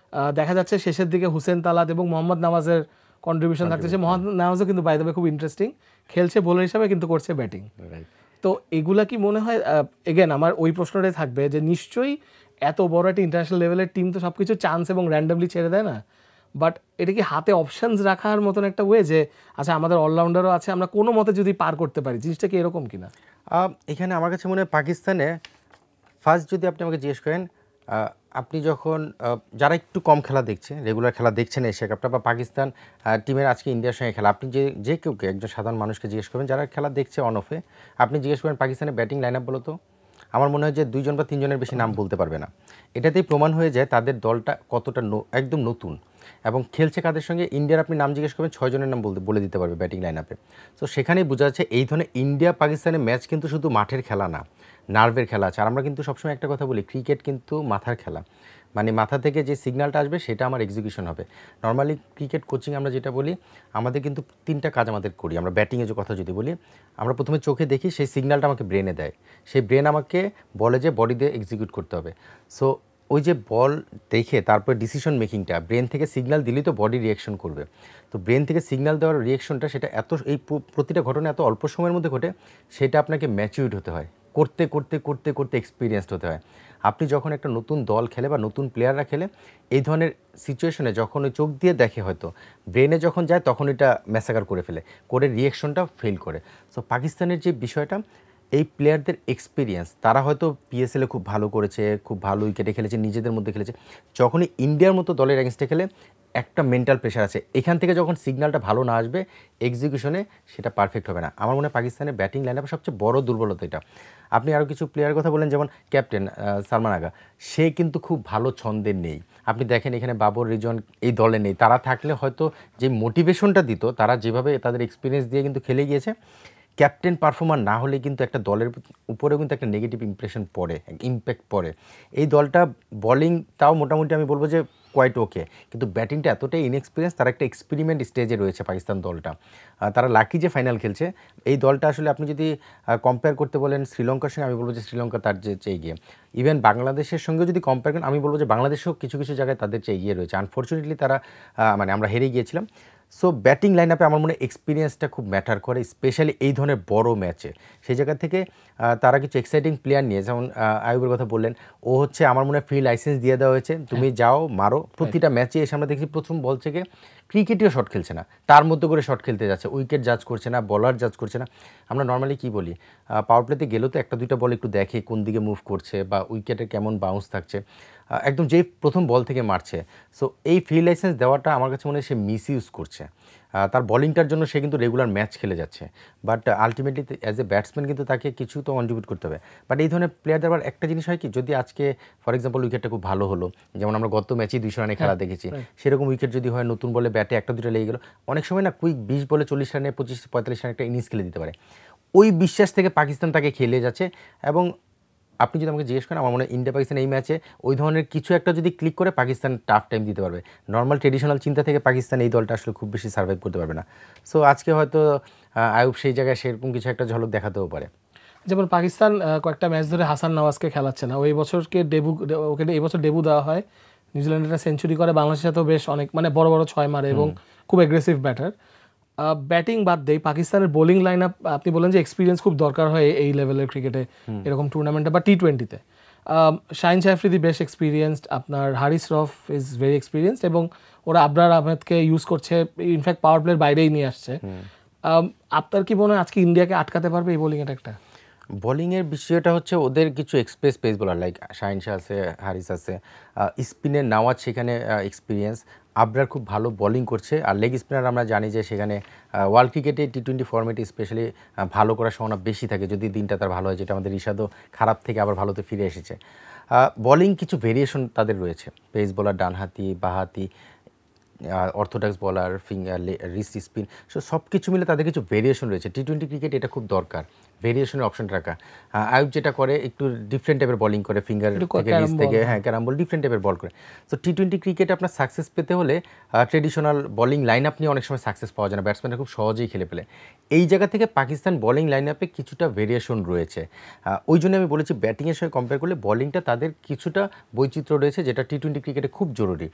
দেখা যাচ্ছে শেষের দিকে হুসেন তালাত এবং মোহাম্মদ নওয়াজের কন্ট্রিবিউশন থাকতেছে। মোহাম্মদ নওয়াজও কিন্তু বাই দ্য ওয়ে খুব ইন্টারেস্টিং খেলছে, বোলার হিসাবে কিন্তু করছে ব্যাটিং। তো এগুলা কি মনে হয়, এগেন আমার ওই প্রশ্নটাই থাকবে যে নিশ্চয়ই এত বড় একটা ইন্টারন্যাশনাল লেভেলের টিম তো সব কিছু চান্স এবং র্যান্ডমলি ছেড়ে দেয় না, বাট এটা কি হাতে অপশনস রাখার মতন একটা ওয়ে যে আচ্ছা আমাদের অলরাউন্ডারও আছে, আমরা কোনো মতে যদি পার করতে পারি, জিনিসটা কি এরকম কিনা? এখানে আমার কাছে মনে হয় পাকিস্তানে ফার্স্ট যদি আপনি আমাকে জিজ্ঞেস করেন, আপনি যখন যারা একটু কম খেলা দেখছে, রেগুলার খেলা দেখছে না এশিয়া কাপটা, বা পাকিস্তান টিমের আজকে ইন্ডিয়ার সঙ্গে খেলা, আপনি যে কেউকে একজন সাধারণ মানুষকে জিজ্ঞেস করবেন যারা খেলা দেখছে অন অফে, আপনি জিজ্ঞেস করেন পাকিস্তানের ব্যাটিং লাইন আপ বলো তো, আমার মনে হয় যে 2 জন বা 3 জনের বেশি নাম বলতে পারবে না। এটাতেই প্রমাণ হয়ে যায় তাদের দলটা কতটা একদম নতুন এবং খেলছে কাদের সঙ্গে। ইন্ডিয়ার আপনি নাম জিজ্ঞেস করবেন 6 জনের নাম বলে দিতে পারবে ব্যাটিং লাইন আপে। তো সেখানেই বোঝা যাচ্ছে এই ধরনের ইন্ডিয়া পাকিস্তানের ম্যাচ কিন্তু শুধু মাঠের খেলা না, নার্ভের খেলা আছে। আর আমরা কিন্তু সবসময় একটা কথা বলি, ক্রিকেট কিন্তু মাথার খেলা, মানে মাথা থেকে যে সিগন্যালটা আসবে সেটা আমার এক্সিকিউশন হবে। নর্মালি ক্রিকেট কোচিং আমরা যেটা বলি, আমাদের কিন্তু 3টা কাজ আমাদের করি। আমরা ব্যাটিংয়ে যে কথা যদি বলি, আমরা প্রথমে চোখে দেখি, সেই সিগন্যালটা আমাকে ব্রেনে দেয়, সেই ব্রেন আমাকে বলে যে বডি দিয়ে এক্সিকিউট করতে হবে। সো ওই যে বল দেখে তারপরে ডিসিশন মেকিংটা ব্রেন থেকে সিগন্যাল দিলেই তো বডি রিয়াকশন করবে। তো ব্রেন থেকে সিগন্যাল দেওয়ার রিয়াকশনটা সেটা এই প্রতিটা ঘটনা এত অল্প সময়ের মধ্যে ঘটে, সেটা আপনাকে ম্যাচিউরড হতে হয়, করতে করতে করতে করতে এক্সপিরিয়েন্সড হতে হয়। আপনি যখন একটা নতুন দল খেলে বা নতুন প্লেয়াররা খেলে, এই ধরনের সিচুয়েশনে যখন ওই চোখ দিয়ে দেখে, হয়তো ব্রেনে যখন যায় তখন এটা ম্যাসাকার করে ফেলে, করে রিয়াকশনটা ফেল করে। সো পাকিস্তানের যে বিষয়টা, এই প্লেয়ারদের এক্সপিরিয়েন্স, তারা হয়তো পিএসএলে খুব ভালো করেছে, খুব ভালো উইকেটে খেলেছে, নিজেদের মধ্যে খেলেছে, যখনই ইন্ডিয়ার মতো দলের অ্যাগেন্স্টে খেলে একটা মেন্টাল প্রেশার আছে, এখান থেকে যখন সিগন্যালটা ভালো না আসবে এক্সিকিউশনে, সেটা পারফেক্ট হবে না। আমার মনে হয় পাকিস্তানের ব্যাটিং লাইন আপে সবচেয়ে বড় দুর্বলতা এটা। আপনি আরও কিছু প্লেয়ারের কথা বলেন, যেমন ক্যাপ্টেন সালমান আগা, সে কিন্তু খুব ভালো ছন্দের নেই। আপনি দেখেন এখানে বাবর রিজন এই দলে নেই, তারা থাকলে হয়তো যে মোটিভেশনটা দিত, তারা যেভাবে তাদের এক্সপিরিয়েন্স দিয়ে কিন্তু খেলে গিয়েছে, ক্যাপ্টেন পারফর্মার না হলে কিন্তু একটা দলের উপরেও কিন্তু একটা নেগেটিভ ইমপ্রেশন পড়ে, ইম্প্যাক্ট পড়ে। এই দলটা বোলিং তাও মোটামুটি আমি বলবো যে কোয়াইট ওকে, কিন্তু ব্যাটিংটা এতটাই ইনএক্সপিরিয়েন্স, তারা একটা এক্সপেরিমেন্ট স্টেজে রয়েছে পাকিস্তান দলটা। তারা লাকি যে ফাইনাল খেলছে। এই দলটা আসলে আপনি যদি কম্পেয়ার করতে বলেন শ্রীলঙ্কার সঙ্গে, আমি বলবো যে শ্রীলঙ্কা তার চেয়ে এগিয়ে। ইভেন বাংলাদেশের সঙ্গে যদি কম্পেয়ার করেন, আমি বলবো যে বাংলাদেশও কিছু কিছু জায়গায় তাদের চেয়ে এগিয়ে রয়েছে। আনফর্চুনেটলি তারা মানে আমরা হেরে গিয়েছিলাম। সো ব্যাটিং লাইন আপে আমার মনে হয় এক্সপিরিয়েন্সটা খুব ম্যাটার করে, স্পেশালি এই ধরনের বড় ম্যাচে। সেই জায়গা থেকে তারা কিছু এক্সাইটিং প্লেয়ার নিয়ে, যেমন আয়ুবের কথা বললেন, ও হচ্ছে আমার মনে হয় ফ্রি লাইসেন্স দিয়ে দেওয়া হয়েছে, তুমি যাও মারো। প্রতিটা ম্যাচে এসে আমরা দেখছি প্রথম বল থেকে ক্রিকেটেও শট খেলছে না, তার মধ্যে করে শট খেলতে যাচ্ছে, উইকেট জাজ করছে না, বলার জাজ করছে না। আমরা নর্মালি কী বলি, পাওয়ার প্লেতে গেলেও তো 1-2টা বল একটু দেখে কোন দিকে মুভ করছে বা উইকেটে কেমন বাউন্স থাকছে, একদম যেই প্রথম বল থেকে মারছে। সো এই ফ্রি লাইসেন্স দেওয়াটা আমার কাছে মনে হয় সে মিস ইউজ করছে। তার বলিংটার জন্য সে কিন্তু রেগুলার ম্যাচ খেলে যাচ্ছে, but ultimately as a batsman কিন্তু তাকে কিছু তো কন্ট্রিবিউট করতে হবে। বাট এই ধরনের প্লেয়ারদের আবার একটা জিনিস হয় কি, যদি আজকে ফর এক্সাম্পল উইকেটটা খুব ভালো হলো, যেমন আমরা গত ম্যাচেই 200 রানে খেলা দেখেছি, সেরকম উইকেট যদি হয়, নতুন বলে ব্যাটে 1-2টা লেগে গেলো, অনেক সময় না কুইক 20 বলে 40 রানে 25-45 রানে একটা ইনিংস খেলে দিতে পারে। ওই বিশ্বাস থেকে পাকিস্তান তাকে খেলে যাচ্ছে। এবং আপনি যদি আমাকে জিজ্ঞেস করেন, আমার মনে হয় ইন্ডিয়া পাকিস্তান এই ম্যাচে ওই ধরনের কিছু একটা যদি ক্লিক করে, পাকিস্তান টাফ টাইম দিতে পারবে। নর্মাল ট্রেডিশনাল চিন্তা থেকে পাকিস্তান এই দলটা আসলে খুব বেশি সার্ভাইভ করতে পারবে না। সো আজকে হয়তো আয়ুব সেই জায়গায় সেরকম কিছু একটা ঝলক দেখাতেও পারে। যেমন পাকিস্তান কয়েকটা ম্যাচ ধরে হাসান নওয়াজকে খেলাচ্ছে না, ওই বছরকে ওকে এই বছর ডেবু দেওয়া হয়, নিউজিল্যান্ডে একটা সেঞ্চুরি করে, বাংলাদেশের সাথেও বেশ অনেক মানে বড় বড় 6 মারে এবং খুব এগ্রেসিভ ব্যাটার। ব্যাটিং বাদ দেই, পাকিস্তানের বোলিং লাইন আপ, আপনি বলেন যে এক্সপিরিয়েন্স খুব দরকার হয় এই লেভেলের ক্রিকেটে, এরকম টুর্নামেন্টে বা টি20-তে। শাহিন শাহ আফ্রিদি বেশ এক্সপিরিয়েন্সড, আপনার হারিস রফ ইজ ভেরি এক্সপিরিয়েন্সড, এবং ওরা আবরার আহমেদকে ইউজ করছে, ইনফ্যাক্ট পাওয়ার প্লের বাইরেই নিয়ে আসছে। আপনার কি মনে হয় আজকে ইন্ডিয়াকে আটকাতে পারবে এই বোলিং অ্যাটাকটা? বোলিংয়ের বিষয়টা হচ্ছে ওদের কিছু express pace bowler like Shaheen Shah আছে, হারিস আছে, স্পিনের নওয়াজ সেখানে এক্সপিরিয়েন্স, আবরার খুব ভালো বোলিং করছে। আর লেগ স্পিনার আমরা জানি যে সেখানে ওয়ার্ল্ড ক্রিকেটে টি20 ফর্মেটে স্পেশালি ভালো করার সম্ভাবনা বেশি থাকে যদি দিনটা তার ভালো হয়, যেটা আমাদের রিশাদও খারাপ থেকে আবার ভালোতে ফিরে এসেছে। বোলিং কিছু ভেরিয়েশন তাদের রয়েছে, পেস বোলার, ডানহাতি, বাহাতি, অর্থোডক্স বলার, ফিঙ্গার, রিস্ট স্পিন, সো সব কিছু মিলে তাদের কিছু ভেরিয়েশন রয়েছে। টি20 ক্রিকেট এটা খুব দরকার, ভেরিয়েশনের অপশন রাখা। আয়ুব যেটা করে একটু ডিফারেন্ট টাইপের বলিং করে, ফিঙ্গার থেকে, রিস্ট থেকে, ক্যারাম বল, ডিফারেন্ট টাইপের বল করে। সো টি20 ক্রিকেটে আপনার সাকসেস পেতে হলে ট্রেডিশনাল বলিং লাইন আপ নিয়ে অনেক সময় সাকসেস পাওয়া যায় না, ব্যাটসম্যানরা খুব সহজেই খেলে ফেলে। এই জায়গা থেকে পাকিস্তান বলিং লাইন আপে কিছুটা ভেরিয়েশন রয়েছে। ওই জন্য আমি বলেছি ব্যাটিংয়ের সঙ্গে কম্পেয়ার করলে বলিংটা তাদের কিছুটা বৈচিত্র্য রয়েছে, যেটা টি20 ক্রিকেটে খুব জরুরি।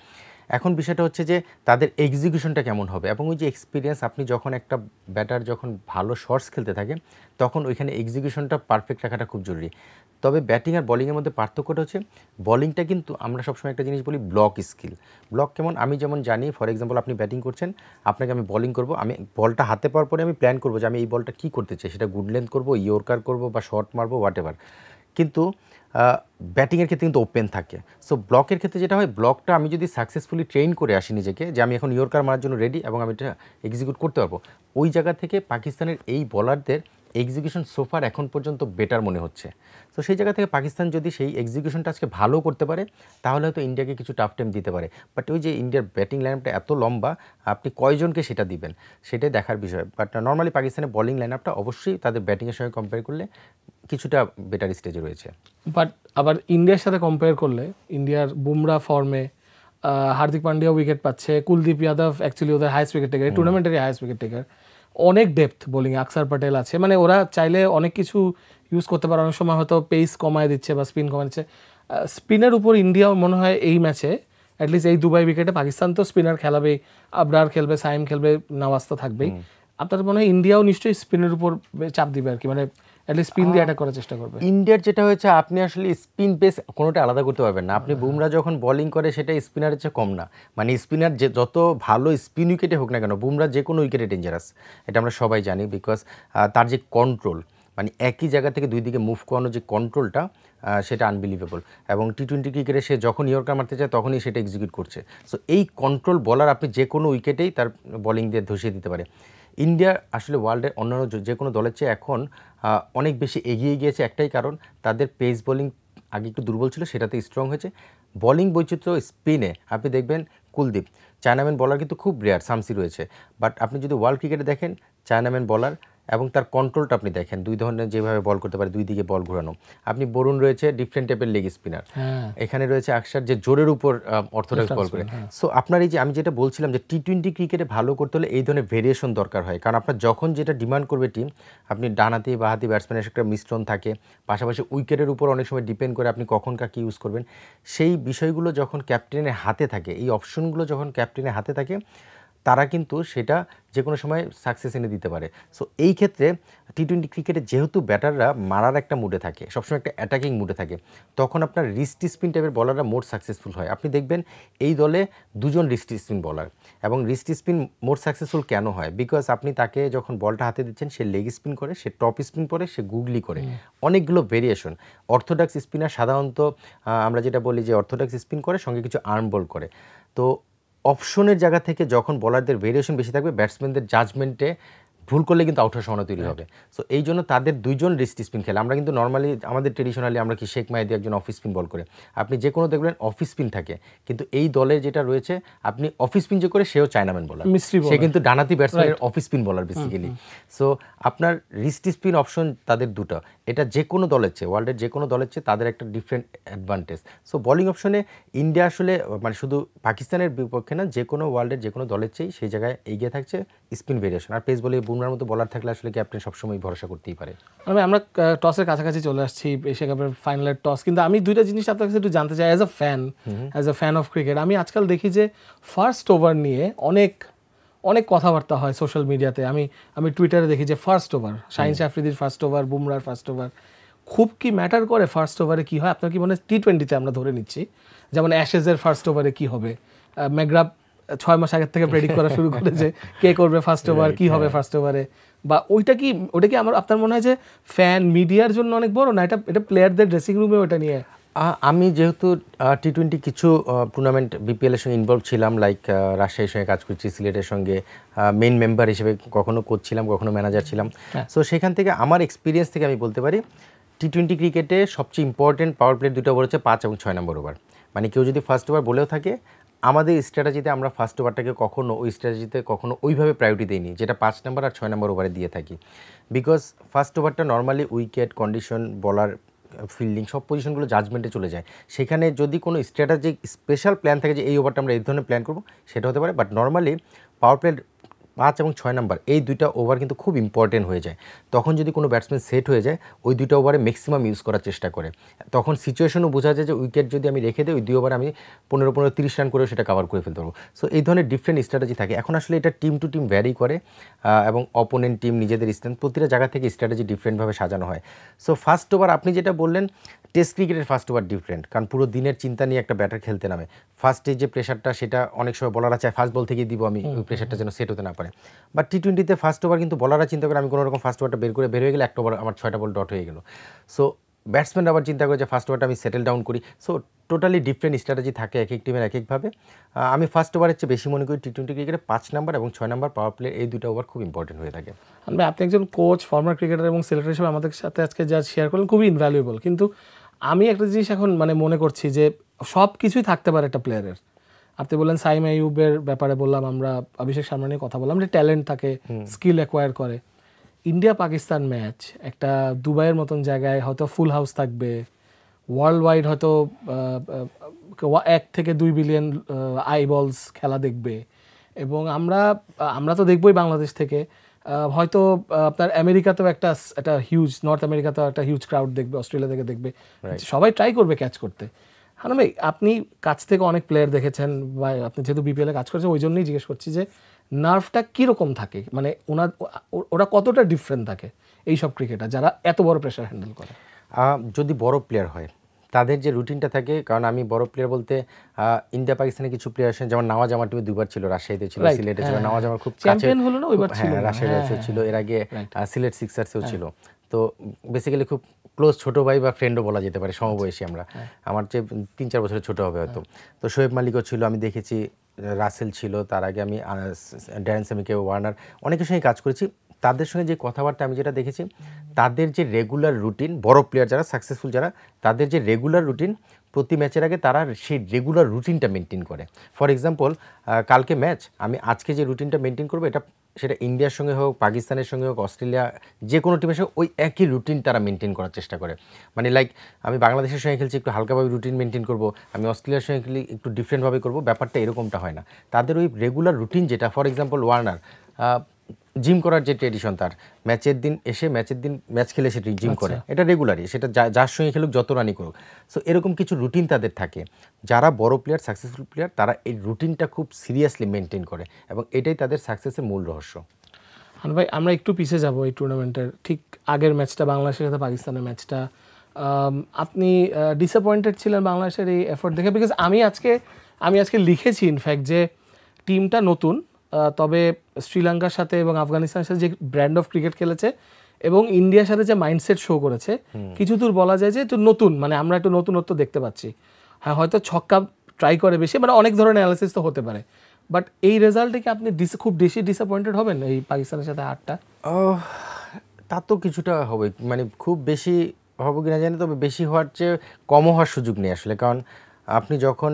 এখন বিষয়টা হচ্ছে যে তাদের এক্সিকিউশনটা কেমন হবে, এবং ওই যে এক্সপিরিয়েন্স, আপনি যখন একটা ব্যাটার যখন ভালো শর্টস খেলতে থাকে তখন ওইখানে এক্সিকিউশনটা পারফেক্ট রাখাটা খুব জরুরি। তবে ব্যাটিং আর বলিংয়ের মধ্যে পার্থক্যটা হচ্ছে বলিংটা কিন্তু আমরা সবসময় একটা জিনিস বলি ব্লক স্কিল। ব্লক কেমন, আমি যেমন জানি ফর এক্সাম্পল আপনি ব্যাটিং করছেন, আপনাকে আমি বলিং করব, আমি বলটা হাতে পাওয়ার পরে আমি প্ল্যান করবো যে আমি এই বলটা কী করতে চাই, সেটা গুড লেন্থ করবো, ইয়র্কার করবো বা শর্ট মারবো, হোয়াট এভার। কিন্তু ব্যাটিংয়ের ক্ষেত্রে কিন্তু ওপেন থাকে। সো ব্লকের ক্ষেত্রে যেটা হয়, ব্লকটা আমি যদি সাকসেসফুলি ট্রেন করে আসি নিজেকে যে আমি এখন ইয়র্কার মারার জন্য রেডি এবং আমি এটা এক্সিকিউট করতে পারবো, ওই জায়গা থেকে পাকিস্তানের এই বলারদের এক্সিকিউশন সোফার এখন পর্যন্ত বেটার মনে হচ্ছে। তো সেই জায়গা থেকে পাকিস্তান যদি সেই এক্সিকিউশনটা আজকে ভালো করতে পারে তাহলে হয়তো ইন্ডিয়াকে কিছু টাফ টাইম দিতে পারে। বাট ওই যে ইন্ডিয়ার ব্যাটিং লাইনআপটা এত লম্বা, আপনি কয়জনকে সেটা দিবেন সেটাই দেখার বিষয়। বাট নর্মালি পাকিস্তানের বোলিং লাইনআপটা অবশ্যই তাদের ব্যাটিংয়ের সঙ্গে কম্পেয়ার করলে কিছুটা বেটার স্টেজে রয়েছে। বাট আবার ইন্ডিয়ার সাথে কম্পেয়ার করলে ইন্ডিয়ার বুমরা ফর্মে, হার্দিক পান্ডিয়া উইকেট পাচ্ছে, কুলদীপ যাদব অ্যাকচুয়ালি ওদের হাইয়েস্ট উইকেট টেকার, টুর্নামেন্টেরই হাইয়েস্ট উইকেট টেকার, অনেক ডেপথ বোলিং, আকসার প্যাটেল আছে, মানে ওরা চাইলে অনেক কিছু ইউজ করতে পারে। অনেক সময় হয়তো পেস কমায় দিচ্ছে বা স্পিন কমায় দিচ্ছে। স্পিনের উপর ইন্ডিয়া মনে হয় এই ম্যাচে অ্যাটলিস্ট এই দুবাই উইকেটে, পাকিস্তান তো স্পিনার খেলাবেই, আবরার খেলবে, সাইম খেলবে, নওয়াজ তো থাকবেই। আপনার মনে হয় ইন্ডিয়াও নিশ্চয়ই স্পিনের উপর চাপ দিবে আর কি, মানে অ্যাটলিস্ট স্পিন দিয়ে অ্যাটাক করার চেষ্টা করবে। ইন্ডিয়ার যেটা হয়েছে, আপনি আসলে স্পিন পেস কোনোটা আলাদা করতে পারবেন না। আপনি বুমরা যখন বোলিং করে সেটা স্পিনারের চেয়ে কম না, মানে স্পিনার যে যত ভালো স্পিন উইকেটে হোক না কেন, বুমরা যে কোনো উইকেটে ডেঞ্জারাস, এটা আমরা সবাই জানি। বিকজ তার যে কন্ট্রোল, মানে একই জায়গা থেকে দুই দিকে মুভ করানোর যে কন্ট্রোলটা, সেটা আনবিলিভেবল। এবং টি-20 ক্রিকেটে সে যখন ইয়র্কার মারতে চায় তখনই সেটা এক্সিকিউট করছে। সো এই কন্ট্রোল বলার আপনি যে কোনো উইকেটেই তার বোলিং দিয়ে ধসিয়ে দিতে পারে। ইন্ডিয়া আসলে ওয়ার্ল্ডের অন্যান্য যে কোনো দলের চেয়ে এখন অনেক বেশি এগিয়ে গিয়েছে, একটাই কারণ তাদের পেস বোলিং আগে একটু দুর্বল ছিল, সেটাতে স্ট্রং হয়েছে। বোলিং বৈচিত্র্য স্পিনে আপনি দেখবেন কুলদীপ, চায়নাম্যান বলার কিন্তু খুব রেয়ার, সামসি রয়েছে। বাট আপনি যদি ওয়ার্ল্ড ক্রিকেটে দেখেন চায়নাম্যান বলার এবং তার কন্ট্রোলটা আপনি দেখেন, দুই ধরনের যেভাবে বল করতে পারে, দুই দিকে বল ঘোরানো। আপনি বরুণ রয়েছে ডিফারেন্ট টাইপের লেগ স্পিনার, এখানে রয়েছে আকসার যে জোরের উপর অর্থোডক্স বল করে। সো আপনার এই যে আমি যেটা বলছিলাম যে টি-20 ক্রিকেটে ভালো করতে হলে এই ধরনের ভেরিয়েশন দরকার হয়, কারণ আপনার যখন যেটা ডিমান্ড করবে টিম, আপনি ডানহাতি বাহাতি ব্যাটসম্যানের একটা মিশ্রণ থাকে, পাশাপাশি উইকেটের উপর অনেক সময় ডিপেন্ড করে আপনি কখন কাকে ইউজ করবেন। সেই বিষয়গুলো যখন ক্যাপ্টেনের হাতে থাকে, এই অপশনগুলো যখন ক্যাপ্টেনের হাতে থাকে, তারা কিন্তু সেটা যে কোনো সময় সাকসেস এনে দিতে পারে। সো এই ক্ষেত্রে টি-20 ক্রিকেটে যেহেতু ব্যাটাররা মারার একটা মুডে থাকে, সবসময় একটা অ্যাটাকিং মুডে থাকে, তখন আপনার রিস্টি স্পিন টাইপের বলাররা মোর সাকসেসফুল হয়। আপনি দেখবেন এই দলে দুজন রিস্টি স্পিন বলার, এবং রিস্টি স্পিন মোর সাকসেসফুল কেন হয়? বিকজ আপনি তাকে যখন বলটা হাতে দিচ্ছেন, সে লেগ স্পিন করে, সে টপ স্পিন করে, সে গুগলি করে, অনেকগুলো ভেরিয়েশন। অর্থোডক্স স্পিনার সাধারণত আমরা যেটা বলি যে অর্থোডক্স স্পিন করে, সঙ্গে কিছু আর্ম বল করে। তো অপশনের জায়গা থেকে যখন বলারদের ভেরিয়েশন বেশি থাকবে, ব্যাটসম্যানদের জাজমেন্টে ভুল করলে কিন্তু আউট হওয়ার সম্ভাবনা তৈরি হবে। সো এই জন্য তাদের দুইজন রিস্ট স্পিন খেলে। আমরা কিন্তু নর্মালি আমাদের ট্রেডিশনালি আমরা কি শেখ মাহিদি একজন অফ স্পিন বল করে, আপনি যে কোনো দেখবেন অফ স্পিন থাকে, কিন্তু এই দলের যেটা রয়েছে আপনি অফ স্পিন যে করে সেও চায়নাম্যান বলার, সে কিন্তু ডানাতি ব্যাটসম্যানের off spin bowler basically. So আপনার রিস্ট স্পিন অপশন তাদের দুটো, এটা যে কোনো দলের চেয়ে, ওয়ার্ল্ডের যে কোনো দলের চেয়ে তাদের একটা ডিফারেন্ট অ্যাডভান্টেজ। সো বোলিং অপশনে ইন্ডিয়া আসলে মানে শুধু পাকিস্তানের বিপক্ষে না, যে কোনো ওয়ার্ল্ডের যে কোনো দলের চেয়েই সেই জায়গায় এগিয়ে থাকছে স্পিন ভেরিয়েশন। আর পেস বলে বুমরার মতো বলার থাকলে আসলে ক্যাপ্টেন সবসময় ভরসা করতেই পারে। মানে আমরা টসের কাছাকাছি চলে আসছি, এশিয়া কাপের ফাইনালের টস। কিন্তু আমি দুইটা জিনিস আপনার কাছে একটু জানতে চাই as a fan of cricket. আমি আজকাল দেখি যে ফার্স্ট ওভার নিয়ে অনেক অনেক কথাবার্তা হয় সোশ্যাল মিডিয়াতে। আমি টুইটারে দেখি যে ফার্স্ট ওভার, শাহিন আফ্রিদির ফার্স্ট ওভার, বুমরার ফার্স্ট ওভার খুব কি ম্যাটার করে? ফার্স্ট ওভারে কী হয় আপনার কি মনে হয়? টি-20তে আমরা ধরে নিচ্ছি, যেমন অ্যাশেজের ফার্স্ট ওভারে কী হবে, ম্যাকগ্রাফ 6 মাস আগের থেকে প্রেডিক্ট করা শুরু করে যে কে করবে ফার্স্ট ওভার, কী হবে ফার্স্ট ওভারে, বা ওইটা কি আমার আপনার মনে হয় যে ফ্যান মিডিয়ার জন্য অনেক বড় না, এটা প্লেয়ারদের ড্রেসিং রুমে ওটা নিয়ে? আমি যেহেতু টি-20 কিছু টুর্নামেন্ট বিপিএলের সঙ্গে ইনভলভ ছিলাম, লাইক রাজশাহীর সঙ্গে কাজ করছি, সিলেটের সঙ্গে মেইন মেম্বার হিসেবে কখনো কোচ ছিলাম, কখনো ম্যানেজার ছিলাম। সো সেখান থেকে আমার এক্সপিরিয়েন্স থেকে আমি বলতে পারি টি-20 ক্রিকেটে সবচেয়ে ইম্পর্টেন্ট পাওয়ার প্লের দুটো ওভার হচ্ছে 5 এবং 6 নম্বর ওভার। মানে কেউ যদি ফার্স্ট ওভার বলেও থাকে, আমাদের স্ট্র্যাটেজিতে আমরা ফার্স্ট ওভারটাকে কখনো ওই স্ট্র্যাটেজিতে কখনো ওইভাবে প্রায়োরিটি দিইনি যেটা 5 নম্বর আর 6 নম্বর ওভারে দিয়ে থাকি। বিকজ ফার্স্ট ওভারটা normally wicket, condition, bowler, fielding সব পজিশনগুলো জাজমেন্টে চলে যায়। সেখানে যদি কোনো স্ট্র্যাটেজিক স্পেশাল প্ল্যান থাকে যে এই ওভারটা আমরা এই ধরনের প্ল্যান করবো, সেটা হতে পারে। বাট নর্মালি পাওয়ার প্লের 5 এবং 6 নাম্বার এই দুইটা ওভার কিন্তু খুব ইম্পর্টেন্ট হয়ে যায়। তখন যদি কোনো ব্যাটসম্যান সেট হয়ে যায় ওই দুইটা ওভারে ম্যাক্সিমাম ইউজ করার চেষ্টা করে। তখন সিচুয়েশনও বোঝা যায় যে উইকেট যদি আমি রেখে দিই ওই 2 ওভারে আমি 15-30 রান করেও সেটা কভার করে ফেলতে পারবো। সো এই ধরনের ডিফারেন্ট স্ট্র্যাটেজি থাকে। এখন আসলে এটা টিম টু টিম ভ্যারি করে এবং অপোনেন্ট টিম নিজেদের স্ট্রেংথ প্রতিটা জায়গা থেকে স্ট্র্যাটেজি ডিফারেন্টভাবে সাজানো হয়। সো ফার্স্ট ওভার আপনি যেটা বললেন টেস্ট ক্রিকেটের ফার্স্ট ওভার ডিফারেন্ট, কারণ পুরো দিনের চিন্তা নিয়ে একটা ব্যাটার খেলতে নামে। ফার্স্টে যে প্রেশারটা সেটা অনেক সময় বলাররা চায় ফার্স্ট বল থেকে দিব আমি, ওই প্রেশারটা যেন সেট হতে না পারে। বাট টি-20তে ফার্স্ট ওভার কিন্তু বলাররা চিন্তা করে আমি কোনো রকম ফার্স্ট ওভারটা বের হয়ে গেলে একটা ওভার আমার 6টা বল ডট হয়ে গেল। সো ব্যাটসম্যান আবার চিন্তা করে যে ফার্স্ট ওভারটা আমি সেটেল ডাউন করি। সো টোটালি ডিফারেন্ট স্ট্র্যাটেজি থাকে এক এক টিমের এক একভাবে। আমি ফার্স্ট ওভারের চেয়ে বেশি মনে করি টি-20 ক্রিকেটে 5 নাম্বার এবং 6 নাম্বার পাওয়ার প্লে এই দুটো ওভার খুব ইম্পর্টেন্ট হয়ে থাকে। ভাই আপনি একজন কোচ, ফর্মার ক্রিকেটার এবং সিলেক্টর হিসেবে আমাদের সাথে আজকে যা শেয়ার করলেন খুবই ইনভ্যালুয়েবল। কিন্তু আমি একটা জিনিস এখন মানে মনে করছি যে সব কিছুই থাকতে পারে একটা প্লেয়ারের। আপনি বললেন সাইম আইয়ুবের ব্যাপারে বললাম, আমরা অভিষেক শর্মা নিয়ে কথা বললাম যে ট্যালেন্ট থাকে, স্কিল অ্যাকোয়ার করে। ইন্ডিয়া পাকিস্তান ম্যাচ একটা দুবাইয়ের মতন জায়গায় হয়তো ফুল হাউস থাকবে, ওয়ার্ল্ড ওয়াইড হয়তো 1 থেকে 2 বিলিয়ন আইবলস খেলা দেখবে, এবং আমরা তো দেখবই বাংলাদেশ থেকে, হয়তো আপনার আমেরিকাতেও একটা হিউজ, নর্থ আমেরিকাতেও একটা হিউজ ক্রাউড দেখবে, অস্ট্রেলিয়া থেকে দেখবে, সবাই ট্রাই করবে ক্যাচ করতে। হানা ভাই আপনি কাছ থেকে অনেক প্লেয়ার দেখেছেন বা আপনি যেহেতু বিপিএলে কাজ করেছেন ওই জন্যই জিজ্ঞেস করছি যে নার্ভটা কীরকম থাকে, মানে ওরা কতটা ডিফারেন্ট থাকে এইসব ক্রিকেটার যারা এত বড় প্রেশার হ্যান্ডেল করে? যদি বড় প্লেয়ার হয় তাদের যে রুটিনটা থাকে, কারণ আমি বড় প্লেয়ার বলতে ইন্ডিয়া পাকিস্তানে কিছু প্লেয়ার আসেন, যেমন নওয়াজ আমার টিমে 2বার ছিল, রাজশাহীতে ছিল, সিলেটে ছিল। নওয়াজ আমার খুব চ্যাম্পিয়ন হলো না ওইবার ছিল, রাজশাহীতে ছিল, এর আগে সিলেট সিক্সার্সেও ছিল। তো বেসিক্যালি খুব ক্লোজ ছোট ভাই বা ফ্রেন্ডও বলা যেতে পারে, সমবয়সী আমরা, আমার চেয়ে 3-4 বছরের ছোট হবে হয়তো। তো শোয়েব মালিকও ছিল, আমি দেখেছি রাসেল ছিল, তার আগে আমি ড্যারেন সেমিকে, ওয়ার্নার অনেকের সঙ্গে কাজ করেছি। তাদের সঙ্গে যে কথাবার্তা আমি যেটা দেখেছি, তাদের যে রেগুলার রুটিন, বড় প্লেয়ার যারা সাকসেসফুল যারা, তাদের যে রেগুলার রুটিন প্রতি ম্যাচের আগে তারা সেই রেগুলার রুটিনটা মেনটেন করে। ফর এক্সাম্পল কালকে ম্যাচ, আমি আজকে যে রুটিনটা মেনটেন করবো এটা সেটা ইন্ডিয়ার সঙ্গে হোক, পাকিস্তানের সঙ্গে হোক, অস্ট্রেলিয়া, যে কোনো টিমের সঙ্গে ওই একই রুটিন তারা মেনটেন করার চেষ্টা করে। মানে লাইক আমি বাংলাদেশের সঙ্গে খেলছি একটু হালকাভাবে রুটিন মেনটেন করবো, আমি অস্ট্রেলিয়ার সঙ্গে খেলি একটু ডিফারেন্টভাবে করবো, ব্যাপারটা এরকমটা হয় না। তাদের ওই রেগুলার রুটিন যেটা, ফর এক্সাম্পল ওয়ার্নার জিম করার যে ট্রেডিশন, তার ম্যাচের দিন এসে ম্যাচের দিন ম্যাচ খেলে সে জিম করে, এটা রেগুলারই, সেটা যার সঙ্গে খেলুক, যত রানই করুক। সো এরকম কিছু রুটিন তাদের থাকে। যারা বড় প্লেয়ার, সাকসেসফুল প্লেয়ার, তারা এই রুটিনটা খুব সিরিয়াসলি মেনটেন করে এবং এটাই তাদের সাকসেসের মূল রহস্য। ভাই আমরা একটু পিছিয়ে যাব এই টুর্নামেন্টের ঠিক আগের ম্যাচটা, বাংলাদেশের সাথে পাকিস্তানের ম্যাচটা। আপনি ডিসঅ্যাপয়েন্টেড ছিলেন বাংলাদেশের এই এফোর্ট দেখে? বিকজ আমি আজকে লিখেছি ইনফ্যাক্ট যে টিমটা নতুন, তবে শ্রীলঙ্কার সাথে এবং আফগানিস্তানের সাথে যে ব্র্যান্ড অফ ক্রিকেট খেলেছে এবং ইন্ডিয়ার সাথে যে মাইন্ডসেট শো করেছে, কিছু দূর বলা যায় যে একটু নতুন, মানে আমরা একটু নতুনত্ব দেখতে পাচ্ছি। হ্যাঁ হয়তো ছক্কা ট্রাই করে বেশি, মানে অনেক ধরনের অ্যানালিসিস তো হতে পারে, বাট এই রেজাল্টে কি আপনি খুব বেশি ডিসঅ্যাপয়েন্টেড হবেন এই পাকিস্তানের সাথে হারটা? তা তো কিছুটা হবে, মানে খুব বেশি হবো কিনা জানি, তবে বেশি হওয়ার চেয়ে কমও হওয়ার সুযোগ নেই আসলে। কারণ আপনি যখন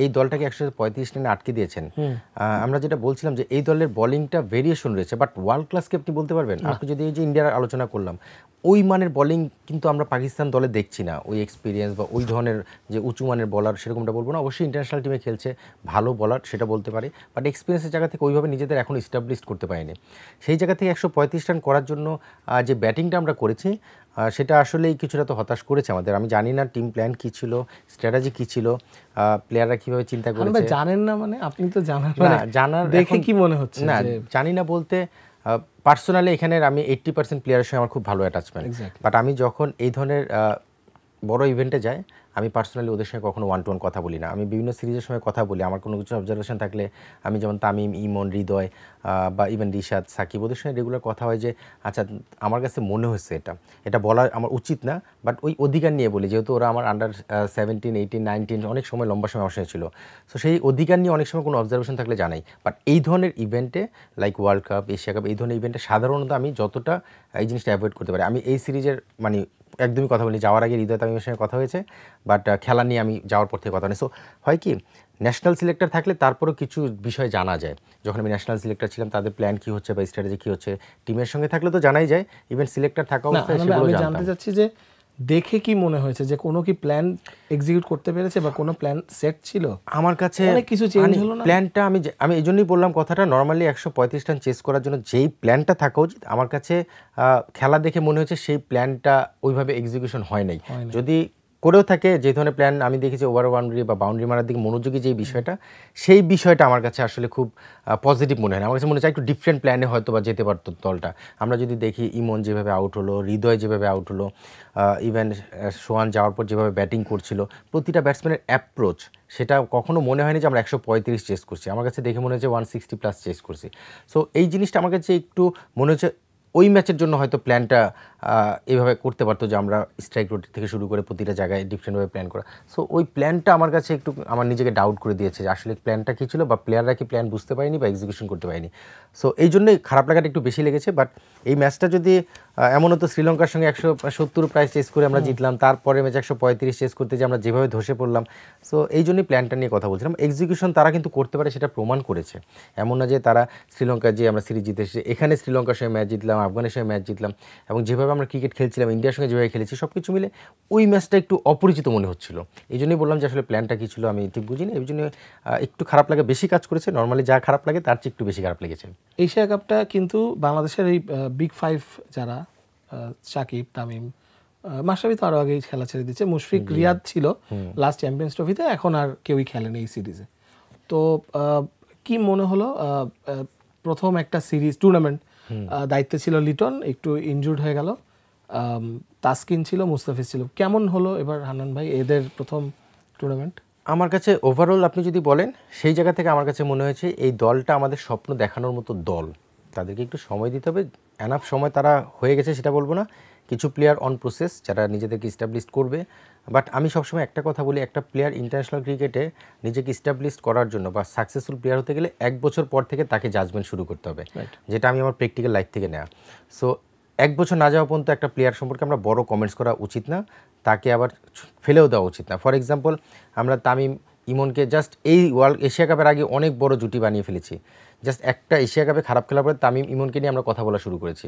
এই দলটাকে 135 রানে আটকে দিয়েছেন, আমরা যেটা বলছিলাম যে এই দলের বোলিংটা ভেরিয়েশন রয়েছে, বাট ওয়ার্ল্ড ক্লাসকে আপনি বলতে পারবেন? আপনি যদি এই যে ইন্ডিয়ার আলোচনা করলাম, ওই মানের বোলিং কিন্তু আমরা পাকিস্তান দলে দেখছি না। ওই এক্সপিরিয়েন্স বা ওই ধরনের যে উঁচু মানের বলার, সেরকমটা বলবো না। অবশ্যই ইন্টারন্যাশনাল টিমে খেলছে, ভালো বলার, সেটা বলতে পারি, বাট এক্সপিরিয়েন্সের জায়গা থেকে ওইভাবে নিজেদের এখন ইস্টাবলিশ করতে পারিনি। সেই জায়গা থেকে 135 রান করার জন্য যে ব্যাটিংটা আমরা করেছি, সেটা আসলেই কিছুটা তো হতাশ করেছে আমাদের। আমি জানি না টিম প্ল্যান কী ছিল, স্ট্র্যাটেজি কী ছিল, প্লেয়াররা কীভাবে চিন্তা করেছে। জানেন না মানে আপনি তো জানার দেখে কি মনে হচ্ছে? না, জানি না বলতে পার্সোনালি এখানের আমি 80% প্লেয়ারের সঙ্গে আমার খুব ভালো অ্যাটাচমেন্ট, বাট আমি যখন এই ধরনের বড় ইভেন্টে যাই, আমি পার্সোনালি ওদের সঙ্গে কখনো 1-to-1 কথা বলি না। আমি বিভিন্ন সিরিজের সময় কথা বলি, আমার কোনো কিছু অবজারভেশন থাকলে আমি যেমন তামিম, ইমন, হৃদয় বা ইভেন রিশাদ, সাকিব, ওদের সঙ্গে রেগুলার কথা হয় যে আচ্ছা আমার কাছে মনে হচ্ছে এটা বলা আমার উচিত না, বাট ওই অধিকার নিয়ে বলি, যেহেতু ওরা আমার আন্ডার 17, 18, 19 অনেক সময় লম্বা সময় আমার সঙ্গে ছিল। সো সেই অধিকার নিয়ে অনেক সময় কোনো অবজারভেশন থাকলে জানাই। বাট এই ধরনের ইভেন্টে like world cup, Asia cup, এই ধরনের ইভেন্টে সাধারণত আমি যতটা এই জিনিসটা অ্যাভয়েড করতে পারি। আমি এই সিরিজের মানে একদমই কথা বলি, যাওয়ার আগে হৃদয় তামিমের সঙ্গে কথা হয়েছে, বাট খেলা নিয়ে আমি যাওয়ার পর থেকে কথা নেই। সো হয় কি, ন্যাশনাল সিলেক্টর থাকলে তারপরেও কিছু বিষয় জানা যায়। যখন আমি ন্যাশনাল সিলেক্টর ছিলাম তাদের প্ল্যান কী হচ্ছে বা স্ট্র্যাটেজি কী হচ্ছে, টিমের সঙ্গে থাকলে তো জানাই যায়, ইভেন সিলেক্টর থাকা অবস্থায় সেগুলো আমি জানতাম। জানতে চাচ্ছি যে দেখে কি মনে হয়েছে যে কোনো কি প্ল্যান এক্সিকিউট করতে পেরেছে বা কোনো প্ল্যান সেট ছিল? আমার কাছে অনেক কিছু চেঞ্জ হলো না? প্ল্যানটা আমি এই জন্যই বললাম কথাটা, নর্মালি 135 রান চেস করার জন্য যেই প্ল্যানটা থাকা উচিত, আমার কাছে খেলা দেখে মনে হয়েছে সেই প্ল্যানটা ওইভাবে এক্সিকিউশন হয় নাই। যদি করেও থাকে, যে ধরনের প্ল্যান আমি দেখেছি ওভার বাউন্ডারি বা বাউন্ডারি মারার দিকে মনোযোগী যে বিষয়টা, সেই বিষয়টা আমার কাছে আসলে খুব পজিটিভ মনে হয় না। আমার কাছে মনে হচ্ছে একটু ডিফারেন্ট প্ল্যানে হয়তো বা যেতে পারতো দলটা। আমরা যদি দেখি ইমন যেভাবে আউট হলো, হৃদয় যেভাবে আউট হলো, ইভেন সোহান যাওয়ার পর যেভাবে ব্যাটিং করছিল, প্রতিটা ব্যাটসম্যানের অ্যাপ্রোচ, সেটা কখনো মনে হয়নি যে আমরা 135 চেস করছি। আমার কাছে দেখে মনে হচ্ছে 160+ চেস করছি। সো এই জিনিসটা আমার কাছে একটু মনে হচ্ছে ওই ম্যাচের জন্য হয়তো প্ল্যানটা এইভাবে করতে পারতো, যে আমরা স্ট্রাইক রোড থেকে শুরু করে প্রতিটা জায়গায় ডিফারেন্টভাবে প্ল্যান করা। সো ওই প্ল্যানটা আমার কাছে একটু আমার নিজেকে ডাউট করে দিয়েছে যে আসলে প্ল্যানটা কী ছিল, বা প্লেয়াররা কি প্ল্যান বুঝতে পারেনি বা এক্সিকিউশন করতে পারেনি। সো এই জন্যই খারাপ লাগাটা একটু বেশি লেগেছে। বাট এই ম্যাচটা যদি এমন হতো শ্রীলঙ্কার সঙ্গে 170 প্রায় চেস করে আমরা জিতলাম, তারপরে ম্যাচ 135 চেস করতে যে আমরা যেভাবে ধসে পড়লাম, সো এই জন্যই প্ল্যানটা নিয়ে কথা বলছিলাম। এক্সিকিউশন তারা কিন্তু করতে পারে, সেটা প্রমাণ করেছে। এমন না যে তারা শ্রীলঙ্কার যে আমরা সিরিজ জিতে এসেছি, এখানে শ্রীলঙ্কার সঙ্গে ম্যাচ জিতলাম, আফগানের সঙ্গে ম্যাচ জিতলাম, এবং যেভাবে আমরা ক্রিকেট খেলছিলাম, ইন্ডিয়ার সঙ্গে যেভাবে খেলেছি, সব কিছু মিলে ওই ম্যাচটা একটু অপরিচিত মনে হচ্ছিল। এই জন্যই বললাম যে আসলে প্ল্যানটা কী ছিল আমি ঠিক বুঝিনি। এই জন্য একটু খারাপ লাগে, বেশি কাজ করেছে। নর্মালি যা খারাপ লাগে তার চেয়ে একটু বেশি খারাপ লেগেছে। এশিয়া কাপটা কিন্তু বাংলাদেশের এই বিগ ফাইভ যারা, সাকিব, তামিম, মাশরাফি তো আরও আগেই খেলা ছেড়ে দিচ্ছে, মুশফিক, রিয়াদ ছিল লাস্ট চ্যাম্পিয়ন্স ট্রফিতে, এখন আর কেউই খেলেনি এই সিরিজে। তো কি মনে হলো, প্রথম একটা সিরিজ টুর্নামেন্ট দায়িত্বে ছিল লিটন, একটু ইনজুর্ড হয়ে গেল, তাসকিন ছিল, মুস্তাফিজ ছিল, কেমন হলো এবার হান্নান ভাই এদের প্রথম টুর্নামেন্ট? আমার কাছে ওভারঅল আপনি যদি বলেন, সেই জায়গা থেকে আমার কাছে মনে হয়েছে এই দলটা আমাদের স্বপ্ন দেখানোর মতো দল। তাদেরকে একটু সময় দিতে হবে, এনাফ সময় তারা হয়ে গেছে সেটা বলবো না, কিছু প্লেয়ার অন প্রসেস যারা নিজেদেরকে ইস্টাবলিশ করবে। বাট আমি সবসময় একটা কথা বলি, একটা প্লেয়ার ইন্টারন্যাশনাল ক্রিকেটে নিজেকে ইস্টাবলিশ করার জন্য বা সাকসেসফুল প্লেয়ার হতে গেলে 1 বছর পর থেকে তাকে জাজমেন্ট শুরু করতে হবে, যেটা আমি আমার প্র্যাকটিক্যাল লাইফ থেকে নেওয়া। সো 1 বছর না যাওয়া পর্যন্ত একটা প্লেয়ার সম্পর্কে আমরা বড় কমেন্টস করা উচিত না, তাকে আবার ফেলেও দেওয়া উচিত না। ফর এক্সাম্পল, আমরা তামিম, ইমনকে জাস্ট এই এশিয়া কাপের আগে অনেক বড় জুটি বানিয়ে ফেলেছি। জাস্ট একটা এশিয়া কাপে খারাপ খেলার পরে তামিম ইমনকে নিয়ে আমরা কথা বলা শুরু করেছি।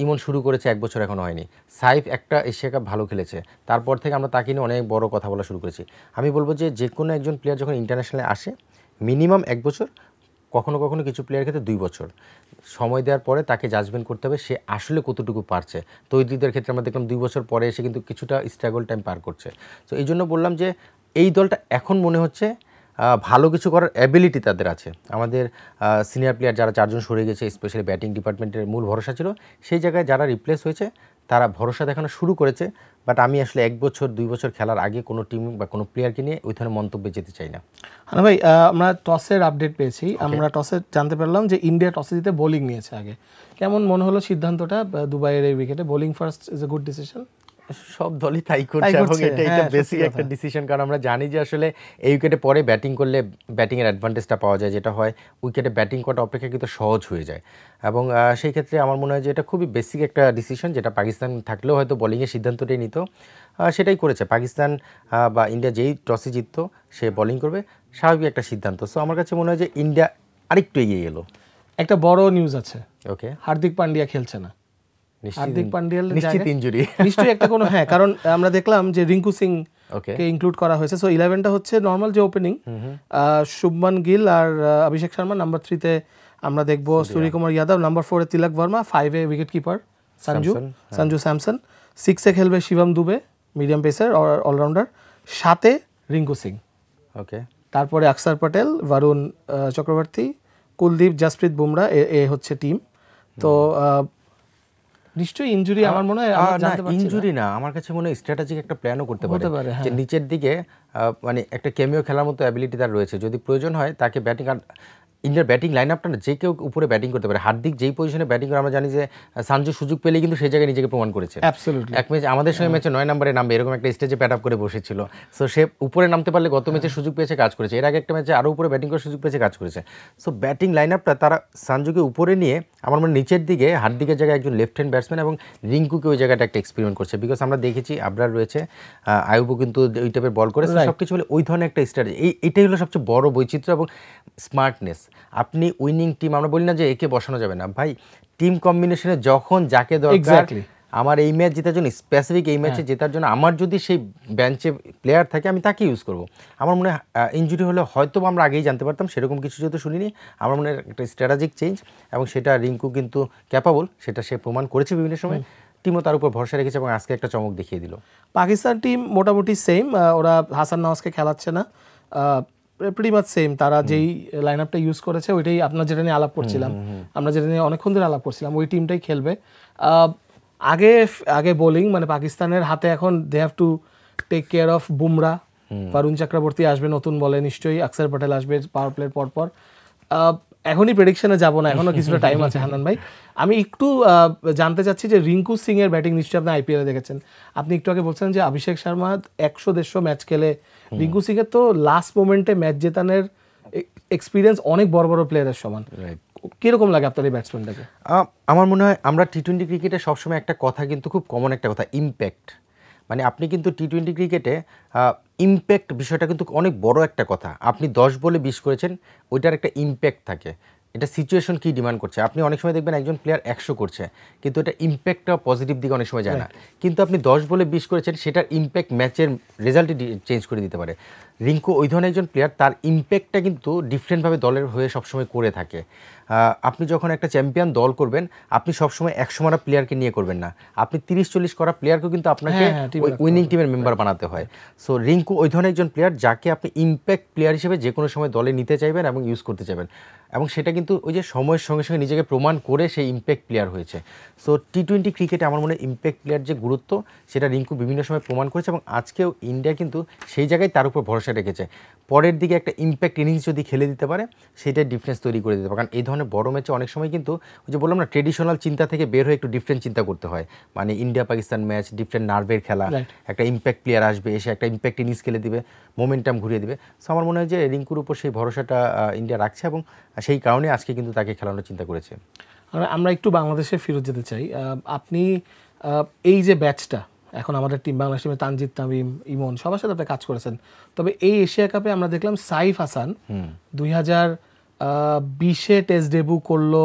ইমন শুরু করেছে 1 বছর এখনও হয়নি। সাইফ একটা এশিয়া কাপ ভালো খেলেছে, তারপর থেকে আমরা তাকে নিয়ে অনেক বড় কথা বলা শুরু করেছি। আমি বলবো যে কোনো একজন প্লেয়ার যখন ইন্টারন্যাশনালে আসে, মিনিমাম 1 বছর, কখনো কখনো কিছু প্লেয়ারের ক্ষেত্রে 2 বছর সময় দেওয়ার পরে তাকে জাজমেন্ট করতে হবে সে আসলে কতটুকু পারছে। তৈরিদের ক্ষেত্রে আমরা দেখলাম 2 বছর পরে এসে কিন্তু কিছুটা স্ট্রাগল টাইম পার করছে। তো এই জন্য বললাম যে এই দলটা এখন মনে হচ্ছে ভালো কিছু করার অ্যাবিলিটি তাদের আছে। আমাদের সিনিয়র প্লেয়ার যারা 4 জন সরে গেছে, স্পেশালি ব্যাটিং ডিপার্টমেন্টের মূল ভরসা ছিল, সেই জায়গায় যারা রিপ্লেস হয়েছে তারা ভরসা দেখানো শুরু করেছে। বাট আমি আসলে 1 বছর 2 বছর খেলার আগে কোনো টিম বা কোনো প্লেয়ারকে নিয়ে ওই ধরনের মন্তব্যে যেতে চাই না। হ্যাঁ ভাই, আমরা টসের আপডেট পেয়েছি, আমরা টসে জানতে পারলাম যে ইন্ডিয়া টসে জিতে বোলিং নিয়েছে আগে। কেমন মনে হলো সিদ্ধান্তটা, দুবাইয়ের এই উইকেটে bowling first is a good decision? সব দলই তাই করছে এবং এটা বেসিক একটা ডিসিশন, কারণ আমরা জানি যে আসলে এই উইকেটে পরে ব্যাটিং করলে ব্যাটিংয়ের অ্যাডভান্টেজটা পাওয়া যায়, যেটা হয় উইকেটে ব্যাটিং করাটা অপেক্ষাকৃত সহজ হয়ে যায়। এবং সেই ক্ষেত্রে আমার মনে হয় যে এটা খুবই বেসিক একটা ডিসিশন, যেটা পাকিস্তান থাকলেও হয়তো বোলিংয়ের সিদ্ধান্তটাই নিত, সেটাই করেছে। পাকিস্তান বা ইন্ডিয়া যেই টসে জিততো সে বোলিং করবে, স্বাভাবিক একটা সিদ্ধান্ত। সো আমার কাছে মনে হয় যে ইন্ডিয়া আরেকটু এগিয়ে গেল। একটা বড় নিউজ আছে, ওকে, হার্দিক পান্ডিয়া খেলছে না। হার্দিক পান্ডিয়ার নিশ্চিত ইনজুরি, নিশ্চয়ই একটা কোনো, হ্যাঁ, কারণ আমরা দেখলাম যে রিঙ্কু সিং কে ইনক্লুড করা হয়েছে। সো 11টা হচ্ছে নর্মাল যে ওপেনিং, শুভমান গিল আর অভিষেক শর্মা। নাম্বার 3-তে আমরা দেখবো সূর্যকুমার যাদব, নাম্বার 4-এ তিলক ভার্মা, 5-এ উইকেট কিপার সঞ্জু স্যামসন, 6-এ খেলবে Shivam Dube, medium pacer allrounder, 7-এ রিঙ্কু সিং, ওকে, তারপরে অক্ষর পটেল, বরুণ চক্রবর্তী, কুলদীপ, জাসপ্রীত বুমরা, এ হচ্ছে টিম। তো নিশ্চয়ই ইনজুরি, আমার মনে হয় ইনজুরি না, আমার কাছে মনে হয় স্ট্র্যাটেজিক একটা প্ল্যানও করতে পারে, যে নিচের দিকে মানে একটা ক্যামিও খেলার মতো অ্যাবিলিটি তার রয়েছে। যদি প্রয়োজন হয় তাকে ব্যাটিং, আর ইন্ডিয়ার ব্যাটিং লাইন আপটা না যে কেউ উপরে ব্যাটিং করতে পারে। হার্দিক যেই পজিশনে ব্যাটিং করে আমরা জানি যে সানজু সুযোগ পেলেই কিন্তু সেই জায়গায় নিজেকে প্রমাণ করেছে। এক ম্যাচ আমাদের সঙ্গে ম্যাচে 9 নম্বরে নামবে এরকম একটা স্টেজে প্যাট আপ করে বসেছিল। সো সে উপরে নামতে পারলে গত ম্যাচে সুযোগ পেয়েছে, কাজ করেছে। এর আগে একটা ম্যাচে আরও উপরে ব্যাটিং করার সুযোগ পেয়েছে, কাজ করেছে। সো ব্যাটিং লাইন আপটা তারা সানজুকে উপরে নিয়ে আমার মনে নিচের দিকে হার্দিকের জায়গায় একজন লেফট হ্যান্ড ব্যাটসম্যান এবং রিঙ্কুকে ওই জায়গাটা একটা এক্সপেরিমেন্ট করছে। বিকজ আমরা দেখেছি আবরার রয়েছে, আয়ুবও কিন্তু ওই টাইপের বল করেছে। সব কিছু বলে ওই ধরনের একটা স্ট্র্যাটেজি, এইটাই হলো সবচেয়ে বড় বৈচিত্র্য এবং স্মার্টনেস। আপনি উইনিং টিম, আমরা বলি না যে একে বসানো যাবে না, ভাই টিম কম্বিনেশনে যখন যাকে দরকার আমার এই ম্যাচ জেতার জন্য স্পেসিফিক এই ম্যাচে জেতার জন্য আমার যদি সেই বেঞ্চে প্লেয়ার থাকে আমি তাকে ইউজ করব। আমার মনে হয় ইনজুরি হলে হয়তো আমরা আগেই জানতে পারতাম, সেরকম কিছু যেহেতু শুনিনি। আমার মনে হয় একটা স্ট্র্যাটেজিক চেঞ্জ, এবং সেটা রিঙ্কু কিন্তু ক্যাপাবল, সেটা সে প্রমাণ করেছে বিভিন্ন সময়। টিমও তার উপর ভরসা রেখেছে এবং আজকে একটা চমক দেখিয়ে দিল। পাকিস্তান টিম মোটামুটি সেম, ওরা হাসান নওয়াজকে খেলাচ্ছে না, প্রিটি মাচ সেম। তারা যেই লাইন আপটা ইউজ করেছে ওইটাই, আপনার যেটা নিয়ে আলাপ করছিলাম, আমরা যেটা নিয়ে অনেকক্ষণ ধরে আলাপ করছিলাম, ওই টিমটাই খেলবে। আগে আগে বোলিং মানে পাকিস্তানের হাতে এখন they have to take care of Bumrah, Varun Chakravarthy আসবে নতুন বলে নিশ্চয়ই, অক্ষর পটেল আসবে পাওয়ার প্লের পরপর। এখনই প্রেডিকশনে যাব না, এখনও কিছুটা টাইম আছে হান্নান ভাই। আমি একটু জানতে চাচ্ছি যে রিঙ্কু সিং এর ব্যাটিং নিশ্চয়ই আপনি আইপিএলে দেখেছেন। আপনি একটু আগে বলছেন যে অভিষেক শর্মা 100-150 ম্যাচ খেলে, রিঙ্কু সিং এর তো লাস্ট মোমেন্টে ম্যাচ জেতানোর এক্সপিরিয়েন্স অনেক বড় বড় প্লেয়ারের সমান। কিরকম লাগে আপনার এই ব্যাটসম্যানটাকে? আমার মনে হয় আমরা টি-20 ক্রিকেটে সবসময় একটা কথা কিন্তু খুব কমন একটা কথা, ইম্প্যাক্ট। মানে আপনি কিন্তু টি-20 ক্রিকেটে ইম্প্যাক্ট বিষয়টা কিন্তু অনেক বড় একটা কথা। আপনি 10 বলে 20 করেছেন, ওইটার একটা ইম্প্যাক্ট থাকে। এটা সিচুয়েশন কি ডিমান্ড করছে। আপনি অনেক সময় দেখবেন একজন প্লেয়ার 100 করছে, কিন্তু এটা ইম্প্যাক্টটা পজিটিভ দিকে অনেক সময় যায় না। কিন্তু আপনি 10 বলে 20 করেছেন, সেটার ইম্প্যাক্ট ম্যাচের রেজাল্টে চেঞ্জ করে দিতে পারে। রিঙ্কু ওই ধরনের একজন প্লেয়ার, তার ইম্প্যাক্টটা কিন্তু ডিফারেন্টভাবে দলের হয়ে সবসময় করে থাকে। আপনি যখন একটা চ্যাম্পিয়ন দল করবেন, আপনি সবসময় 100 মারা প্লেয়ারকে নিয়ে করবেন না, আপনি 30-40 করা প্লেয়ারকেও কিন্তু আপনাকে উইনিং টিমের মেম্বার বানাতে হয়। সো রিঙ্কু ওই ধরনের একজন প্লেয়ার যাকে আপনি ইম্প্যাক্ট প্লেয়ার হিসেবে যে কোনো সময় দলে নিতে চাইবেন এবং ইউজ করতে চাইবেন, এবং সেটা কিন্তু ওই যে সময়ের সঙ্গে সঙ্গে নিজেকে প্রমাণ করে সেই ইম্প্যাক্ট প্লেয়ার হয়েছে। সো টি-20 ক্রিকেটে আমার মনে হয় ইম্প্যাক্ট প্লেয়ার যে গুরুত্ব, সেটা রিঙ্কু বিভিন্ন সময় প্রমাণ করেছে, এবং আজকেও ইন্ডিয়া কিন্তু সেই জায়গায় তার উপর ভরসা রেখেছে। পরের দিকে একটা ইম্প্যাক্ট ইনিংস যদি খেলে দিতে পারে, সেটাই ডিফারেন্স তৈরি করে দিতে পারে। কারণ এই ধরনের বড় ম্যাচে অনেক সময় কিন্তু ওই যে বললাম না, ট্রেডিশনাল চিন্তা থেকে বের হয়ে একটু ডিফারেন্ট চিন্তা করতে হয়। মানে ইন্ডিয়া পাকিস্তান ম্যাচ, ডিফারেন্ট নার্ভের খেলা, একটা ইম্প্যাক্ট প্লেয়ার আসবে, এসে একটা ইম্প্যাক্ট ইনিংস খেলে দিবে, মোমেন্টাম ঘুরিয়ে দিবে। সো আমার মনে হয় যে রিঙ্কুর উপর সেই ভরসাটা ইন্ডিয়া রাখছে, এবং সেই কারণে আজকে কিন্তু তাকে খেলানোর চিন্তা করেছে। আমরা একটু বাংলাদেশে ফেরত যেতে চাই। আপনি এই যে ব্যাচটা এখন আমাদের টিম, বাংলাদেশ টিমে তানজিদ তামিম, ইমন সবার সাথে আপনি কাজ করেছেন, তবে এই এশিয়া কাপে আমরা দেখলাম সাইফ হাসান 2020-এ টেস্ট ডেবিউ করলো,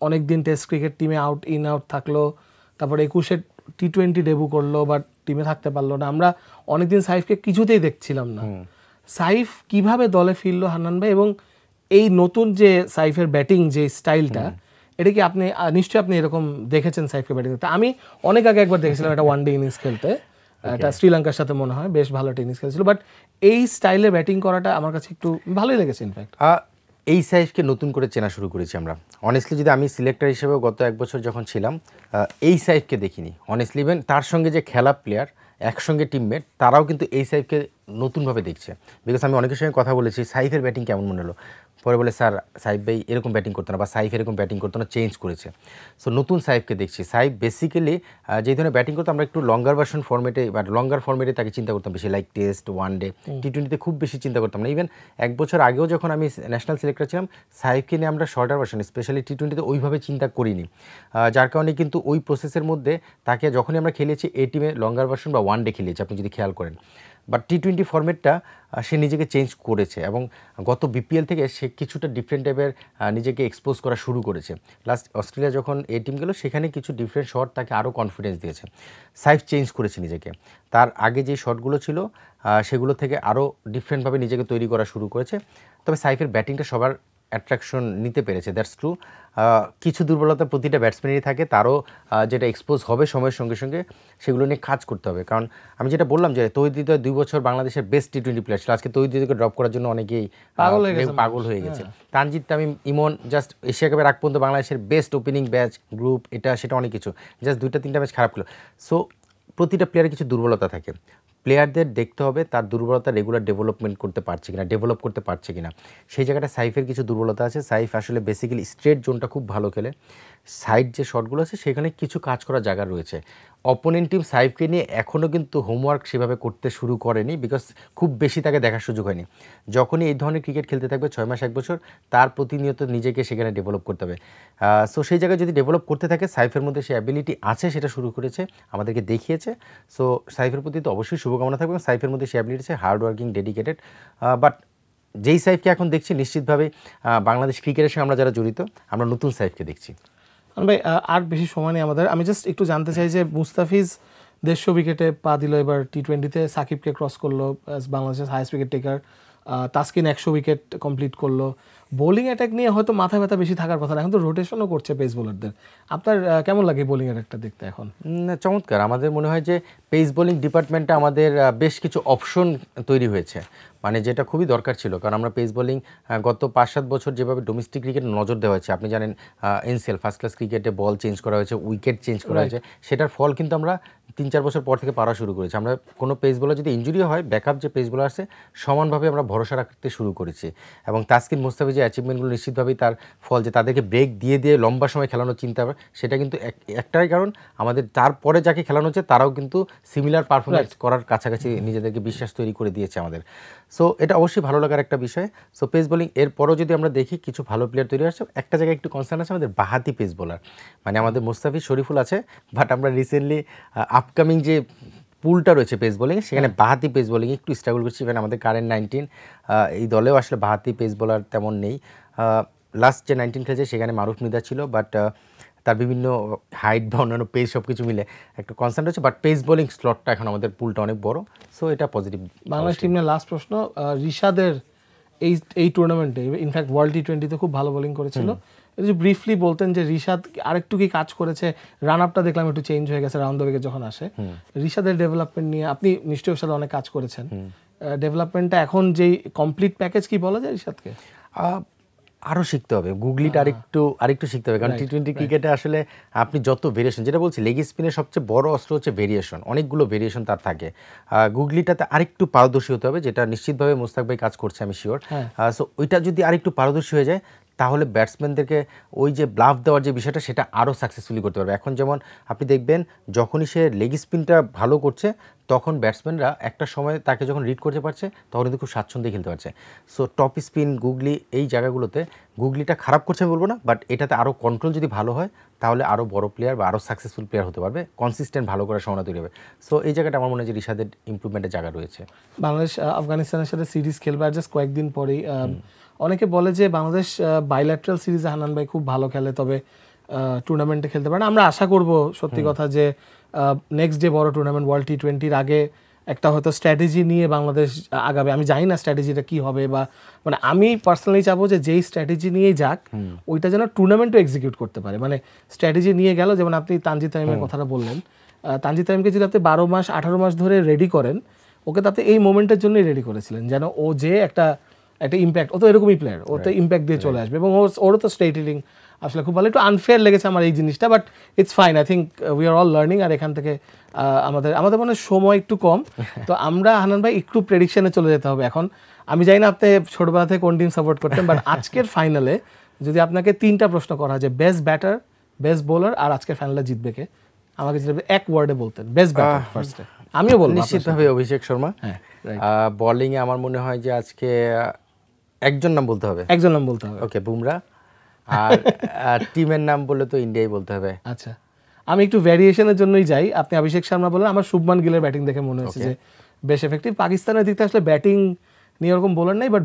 অনেকদিন টেস্ট ক্রিকেট টিমে আউট থাকলো, তারপরে 21-এ টি-20 ডেবিউ করলো, বাট টিমে থাকতে পারলো না। আমরা অনেকদিন সাইফকে কিছুতেই দেখছিলাম না। সাইফ কিভাবে দলে ফিরলো হান্নান ভাই, এবং এই নতুন যে সাইফের ব্যাটিং যে স্টাইলটা, এটা কি আপনি নিশ্চয়ই আপনি এরকম দেখেছেন সাইফকে ব্যাটিং করতে? আমি অনেক আগে একবার দেখেছিলাম একটা ওয়ান ডে ইনিংস খেলতে, এটা শ্রীলঙ্কার সাথে মনে হয় বেশ ভালো একটা ইনিংস খেলেছিল, বাট এই স্টাইলে ব্যাটিং করাটা আমার কাছে একটু ভালোই লেগেছে। ইনফ্যাক্ট এই সাইফকে নতুন করে চেনা শুরু করেছি আমরা। অনেস্টলি যদি আমি সিলেক্টর হিসেবেও গত 1 বছর যখন ছিলাম, এই সাইফকে দেখিনি অনেস্টলি। ইভেন তার সঙ্গে যে খেলা প্লেয়ার, একসঙ্গে টিমমেট, তারাও কিন্তু এই সাইফকে নতুনভাবে দেখছে। বিকজ আমি অনেকের সঙ্গে কথা বলেছি, সাইফের ব্যাটিং কেমন মনে হলো, পরে বলে স্যার সাইফ ভাই এরকম ব্যাটিং করতো না, বা সাইফ এরকম ব্যাটিং করতো না, চেঞ্জ করেছে। সো নতুন সাইফকে দেখছি। সাইফ বেসিক্যালি যে ধরনের ব্যাটিং করতো, আমরা একটু লঙ্গার ভার্সন ফর্মেটে বা লঙ্গার ফর্মেটে তাকে চিন্তা করতাম বেশি, লাইক টেস্ট, ওয়ান ডে, টি-20তে খুব বেশি চিন্তা করতাম না। ইভেন 1 বছর আগেও যখন আমি ন্যাশনাল সিলেক্টর ছিলাম, সাইফকে নিয়ে আমরা শর্টার ভার্সন স্পেশালি টি-20তে ওইভাবে চিন্তা করিনি, যার কারণে কিন্তু ওই প্রসেসের মধ্যে তাকে যখনই আমরা খেলেছি এই টিমে লঙ্গার ভার্সন বা ওয়ান ডে খেলেছি, আপনি যদি খেয়াল করেন। বাট টি-20 ফর্মেটটা সে নিজেকে চেঞ্জ করেছে, এবং গত বিপিএল থেকে সে কিছুটা ডিফারেন্ট টাইপের নিজেকে এক্সপোজ করা শুরু করেছে। লাস্ট অস্ট্রেলিয়া যখন এই টিম গেল, সেখানে কিছু ডিফারেন্ট শট তাকে আরও কনফিডেন্স দিয়েছে। সাইফ চেঞ্জ করেছে নিজেকে, তার আগে যে শটগুলো ছিল সেগুলো থেকে আরও ডিফারেন্টভাবে নিজেকে তৈরি করা শুরু করেছে। তবে সাইফের ব্যাটিংটা সবার অ্যাট্রাকশন নিতে পেরেছে, দ্যাটস ট্রু। কিছু দুর্বলতা প্রতিটা ব্যাটসম্যানেরই থাকে, তারও যেটা এক্সপোজ হবে সময়ের সঙ্গে সঙ্গে, সেগুলো নিয়ে কাজ করতে হবে। কারণ আমি যেটা বললাম যে তৌহিদ হৃদয় 2 বছর বাংলাদেশের বেস্ট টি-20 প্লেয়ার ছিল, আজকে তৌহিদ হৃদয়কে ড্রপ করার জন্য অনেকেই পাগল হয়ে গেছে। তানজিদ তামিম, ইমন জাস্ট এশিয়া কাপের আগ পর্যন্ত বাংলাদেশের বেস্ট ওপেনিং ব্যাচ গ্রুপ, এটা সেটা অনেক কিছু, জাস্ট 2-3টা ম্যাচ খারাপ খেলো। সো প্রতিটা প্লেয়ারের কিছু দুর্বলতা থাকে, প্লেয়ারদের দেখতে হবে তার দুর্বলতা রেগুলার ডেভেলপ করতে পারছে কিনা। সেই জায়গাটা সাইফের কিছু দুর্বলতা আছে। সাইফ আসলে বেসিক্যালি স্ট্রেট জোনটা খুব ভালো খেলে, সাইড যে শটগুলো আছে সেখানে কিছু কাজ করার জায়গা রয়েছে। অপোনেন্ট টিম সাইফকে নিয়ে এখনও কিন্তু হোমওয়ার্ক সেভাবে করতে শুরু করেনি, বিকজ খুব বেশি তাকে দেখার সুযোগ হয়নি। যখনই এই ধরনের ক্রিকেট খেলতে থাকবে 6 মাস 1 বছর, তার প্রতিনিয়ত নিজেকে সেখানে ডেভেলপ করতে হবে। সো সেই জায়গায় যদি ডেভেলপ করতে থাকে, সাইফের মধ্যে সে অ্যাবিলিটি আছে, সেটা শুরু করেছে, আমাদেরকে দেখিয়েছে। সো সাইফের প্রতি তো অবশ্যই শুভকামনা থাকবে, এবং সাইফের মধ্যে সে অ্যাবিলিটি আছে, হার্ড ওয়ার্কিং, ডেডিকেটেড। বাট যেই সাইফকে এখন দেখছি, নিশ্চিতভাবে বাংলাদেশ ক্রিকেটের সঙ্গে আমরা যারা জড়িত, আমরা নতুন সাইফকে দেখছি। ভাই আর বেশি সময় নেই আমাদের, আমি জাস্ট একটু জানতে চাই যে মুস্তাফিজ 150 উইকেটে পা দিল এবার টি20-তে, সাকিবকে ক্রস করলো বাংলাদেশের হাইয়েস্ট উইকেট টেকার, তাসকিন 100 উইকেট কমপ্লিট করলো। বোলিং অ্যাটাক নিয়ে হয়তো মাথা ব্যথা বেশি থাকার কথা না, এখন তো রোটেশনও করছে পেস বোলারদের। আপনার কেমন লাগে বোলিং অ্যাটাকটা দেখতে এখন? চমৎকার। আমাদের মনে হয় যে পেস বোলিং ডিপার্টমেন্টে আমাদের বেশ কিছু অপশন তৈরি হয়েছে, মানে যেটা খুবই দরকার ছিল। কারণ আমরা পেস বোলিং গত 5-7 বছর যেভাবে ডোমেস্টিক ক্রিকেট নজর দেওয়া হয়েছে, আপনি জানেন এনসিএল ফার্স্ট ক্লাস ক্রিকেটে বল চেঞ্জ করা হয়েছে, উইকেট চেঞ্জ করা হয়েছে, সেটার ফল কিন্তু আমরা 3-4 বছর পর থেকে পাওয়া শুরু করেছি। আমরা কোনো পেস বোলার যদি ইনজুরি হয়, ব্যাকআপ যে পেস বোলার আছে সমানভাবে আমরা ভরসা রাখতে শুরু করেছি। এবং তাসকিন মুস্তাফিজ যে অ্যাচিভমেন্টগুলো নিশ্চিতভাবেই তার ফল, যে তাদেরকে ব্রেক দিয়ে দিয়ে লম্বা সময় খেলানোর চিন্তা, সেটা কিন্তু একটাই কারণ, আমাদের তারপরে যাকে খেলানো হচ্ছে তারাও কিন্তু সিমিলার পারফরমেন্স করার কাছাকাছি নিজেদেরকে বিশ্বাস তৈরি করে দিয়েছে আমাদের। সো এটা অবশ্যই ভালো লাগার একটা বিষয়। সো পেস বোলিং এরপরও যদি আমরা দেখি কিছু ভালো প্লেয়ার তৈরি হচ্ছে, একটা জায়গায় একটু কনসার্ন আছে আমাদের বাহাতি পেস বোলার, মানে আমাদের মুস্তাফিজ শরীফুল আছে, বাট আমরা রিসেন্টলি আপকামিং যে পুলটা রয়েছে পেস বোলিং, সেখানে বাহাতি পেস বোলিং একটু স্ট্রাগল করছি। ইভেন আমাদের কারেন্ট 19 এই দলেও আসলে বাহাতি পেস বোলার তেমন নেই। লাস্ট যে 19 খেলেছে সেখানে মারুফ নিদা ছিল, বাট তার বিভিন্ন হাইট বা অন্যান্য পেস সব কিছু মিলে একটা কনসার্ন হচ্ছে, বাট পেস বোলিং স্লটটা এখন আমাদের পুলটা অনেক বড়, সো এটা পজিটিভ। বাংলাদেশ টিম নিয়ে লাস্ট প্রশ্ন, রিশাদের এই টুর্নামেন্টে ইনফ্যাক্ট ওয়ার্ল্ড টি20-তে খুব ভালো বোলিং করেছিল, যদি ব্রিফলি বলতেন যে রিশাদ আরেকটু কি কাজ করেছে? রান আপটা দেখলাম একটু চেঞ্জ হয়ে গেছে রাউন্ড দ্য উইকেট যখন আসে। রিশাদের ডেভেলপমেন্ট নিয়ে আপনি নিশ্চয়ই ওর সাথে অনেক কাজ করেছেন, ডেভেলপমেন্টটা এখন যেই কমপ্লিট প্যাকেজ কি বলা যায় রিশাদকে? আরও শিখতে হবে, গুগলিটা আরেকটু শিখতে হবে। কারণ টি20 ক্রিকেটে আসলে আপনি যত ভেরিয়েশন, যেটা বলছি লেগ স্পিনের সবচেয়ে বড় অস্ত্র হচ্ছে ভেরিয়েশন, অনেকগুলো ভেরিয়েশন তার থাকে। গুগলিটাতে আরেকটু পারদর্শী হতে হবে, যেটা নিশ্চিতভাবে মুস্তাক ভাই কাজ করছে, আমি শিওর। সো ওইটা যদি আরেকটু পারদর্শী হয়ে যায়, তাহলে ব্যাটসম্যানদেরকে ওই যে ব্লাফ দেওয়ার যে বিষয়টা, সেটা আরও সাকসেসফুলি করতে পারবে। এখন যেমন আপনি দেখবেন যখনই সে লেগ স্পিনটা ভালো করছে, তখন ব্যাটসম্যানরা একটা সময় তাকে যখন রিড করতে পারছে, তখন কিন্তু খুব স্বাচ্ছন্দ্যে খেলতে পারছে। সো টপ স্পিন, গুগলি, এই জায়গাগুলোতে গুগলিটা খারাপ করছে আমি বলবো না, বাট এটাতে আরও কন্ট্রোল যদি ভালো হয়, তাহলে আরও বড় প্লেয়ার বা আরও সাকসেসফুল প্লেয়ার হতে পারবে, কনসিস্টেন্ট ভালো করার সম্ভাবনা তৈরি হবে। সো এই জায়গাটা আমার মনে হয় যে রিশাদের ইমপ্রুভমেন্টের জায়গা রয়েছে। বাংলাদেশ আফগানিস্তানের সাথে সিরিজ খেলবে আর জাস্ট কয়েকদিন পরেই। অনেকে বলে যে বাংলাদেশ বাইল্যাটারাল সিরিজে হান্নান ভাই খুব ভালো খেলে, তবে টুর্নামেন্টে খেলতে পারে না। আমরা আশা করব সত্যি কথা যে নেক্সট যে বড় টুর্নামেন্ট ওয়ার্ল্ড টি20-র আগে একটা হয়তো স্ট্র্যাটেজি নিয়ে বাংলাদেশ আগাবে। আমি জানি না স্ট্র্যাটেজিটা কি হবে, বা মানে আমি পার্সোনালি চাবো যে যেই স্ট্র্যাটেজি নিয়েই যাক, ওইটা যেন টুর্নামেন্টও এক্সিকিউট করতে পারে। মানে স্ট্র্যাটেজি নিয়ে গেল, যেমন আপনি তানজিদ তামিমের কথাটা বললেন, তানজিদ তামিমকে যদি আপনি 12 মাস 18 মাস ধরে রেডি করেন, ওকে তাতে এই মোমেন্টের জন্যই রেডি করেছিলেন, যেন ও যে একটা ইম্প্যাক্ট, ও তো এরকমই প্লেয়ার, ও তো ইম্প্যাক্ট দিয়ে চলে আসবে, এবং ওরও তো স্ট্রেট হিলিং আসলে খুব ভালো। একটু আনফেয়ার লেগেছে আমার এই জিনিসটা, but it's fine. I think we are all learning. আর এখান থেকে আমাদের মনে সময় একটু কম, তো আমরা হান্নান ভাই একটু প্রেডিকশনে চলে যেতে হবে এখন। আমি জানি না আপনি ছোটবেলা থেকে কোন টিম সাপোর্ট করতেন, বাট আজকের ফাইনালে যদি আপনাকে 3টা প্রশ্ন করা হয় যে বেস্ট ব্যাটার, বেস্ট বোলার আর আজকের ফাইনালে জিতবে কে, আমাকে যদি এক ওয়ার্ডে বলতেন বেস্ট ব্যাটার ফার্স্টে, আমিও বলবো নিশ্চিতভাবে অভিষেক শর্মা। বোলিংয়ে আমার মনে হয় যে আজকে একজন নাম বলতে হবে, ওকে, বুমরা। আর টিমের নাম বললে তো ইন্ডিয়াই বলতে হবে। আচ্ছা, আমি একটু ভ্যারিয়েশনের জন্যই যাই। আপনি অভিষেক শর্মা বললেন, আমার শুভমান গিলের ব্যাটিং দেখে মনে হচ্ছে যে বেশ এফেক্টিভ। পাকিস্তানের দিক থেকে আসলে ব্যাটিং নিয়ে ওরকম বোলার নেই, বাট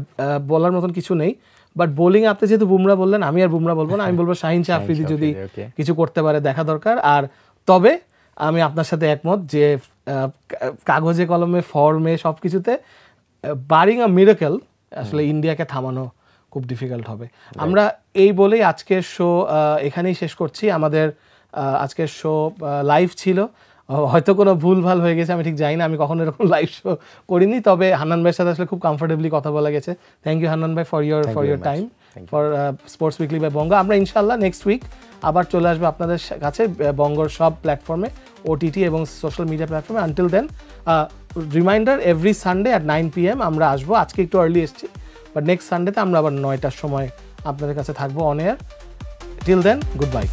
বলার মতন কিছু নেই। বাট বোলিং আপনি যেহেতু বুমরা বললেন, আমি আর বুমরা বলবো না, আমি বলবো শাহিন শাহ আফ্রিদি যদি কিছু করতে পারে দেখা দরকার। আর তবে আমি আপনার সাথে একমত যে কাগজে কলমে ফর্মে সব কিছুতে বারিং আ মিরাকেল আসলে ইন্ডিয়াকে থামানো খুব ডিফিকাল্ট হবে। আমরা এই বলেই আজকের শো এখানেই শেষ করছি। আমাদের আজকের শো লাইভ ছিল, হয়তো কোনো ভুলভাল হয়ে গেছে, আমি ঠিক জানি না, আমি কখনো এরকম লাইভ শো করিনি। তবে হান্নান ভাইয়ের সাথে আসলে খুব কমফোর্টেবলি কথা বলা গেছে। থ্যাংক ইউ হান্নান ভাই for your time, for sports weekly by Banga. আমরা ইনশাল্লাহ নেক্সট উইক আবার চলে আসবো আপনাদের কাছে বঙ্গর সব প্ল্যাটফর্মে, ওটিটি এবং সোশ্যাল মিডিয়া প্ল্যাটফর্মে। Until then reminder, every Sunday at 9 PM আমরা আসবো। আজকে একটু আর্লি এসেছি, বাট নেক্সট সানডেতে আমরা আবার 9টার সময় আপনাদের কাছে থাকবো on air. Till then, good by.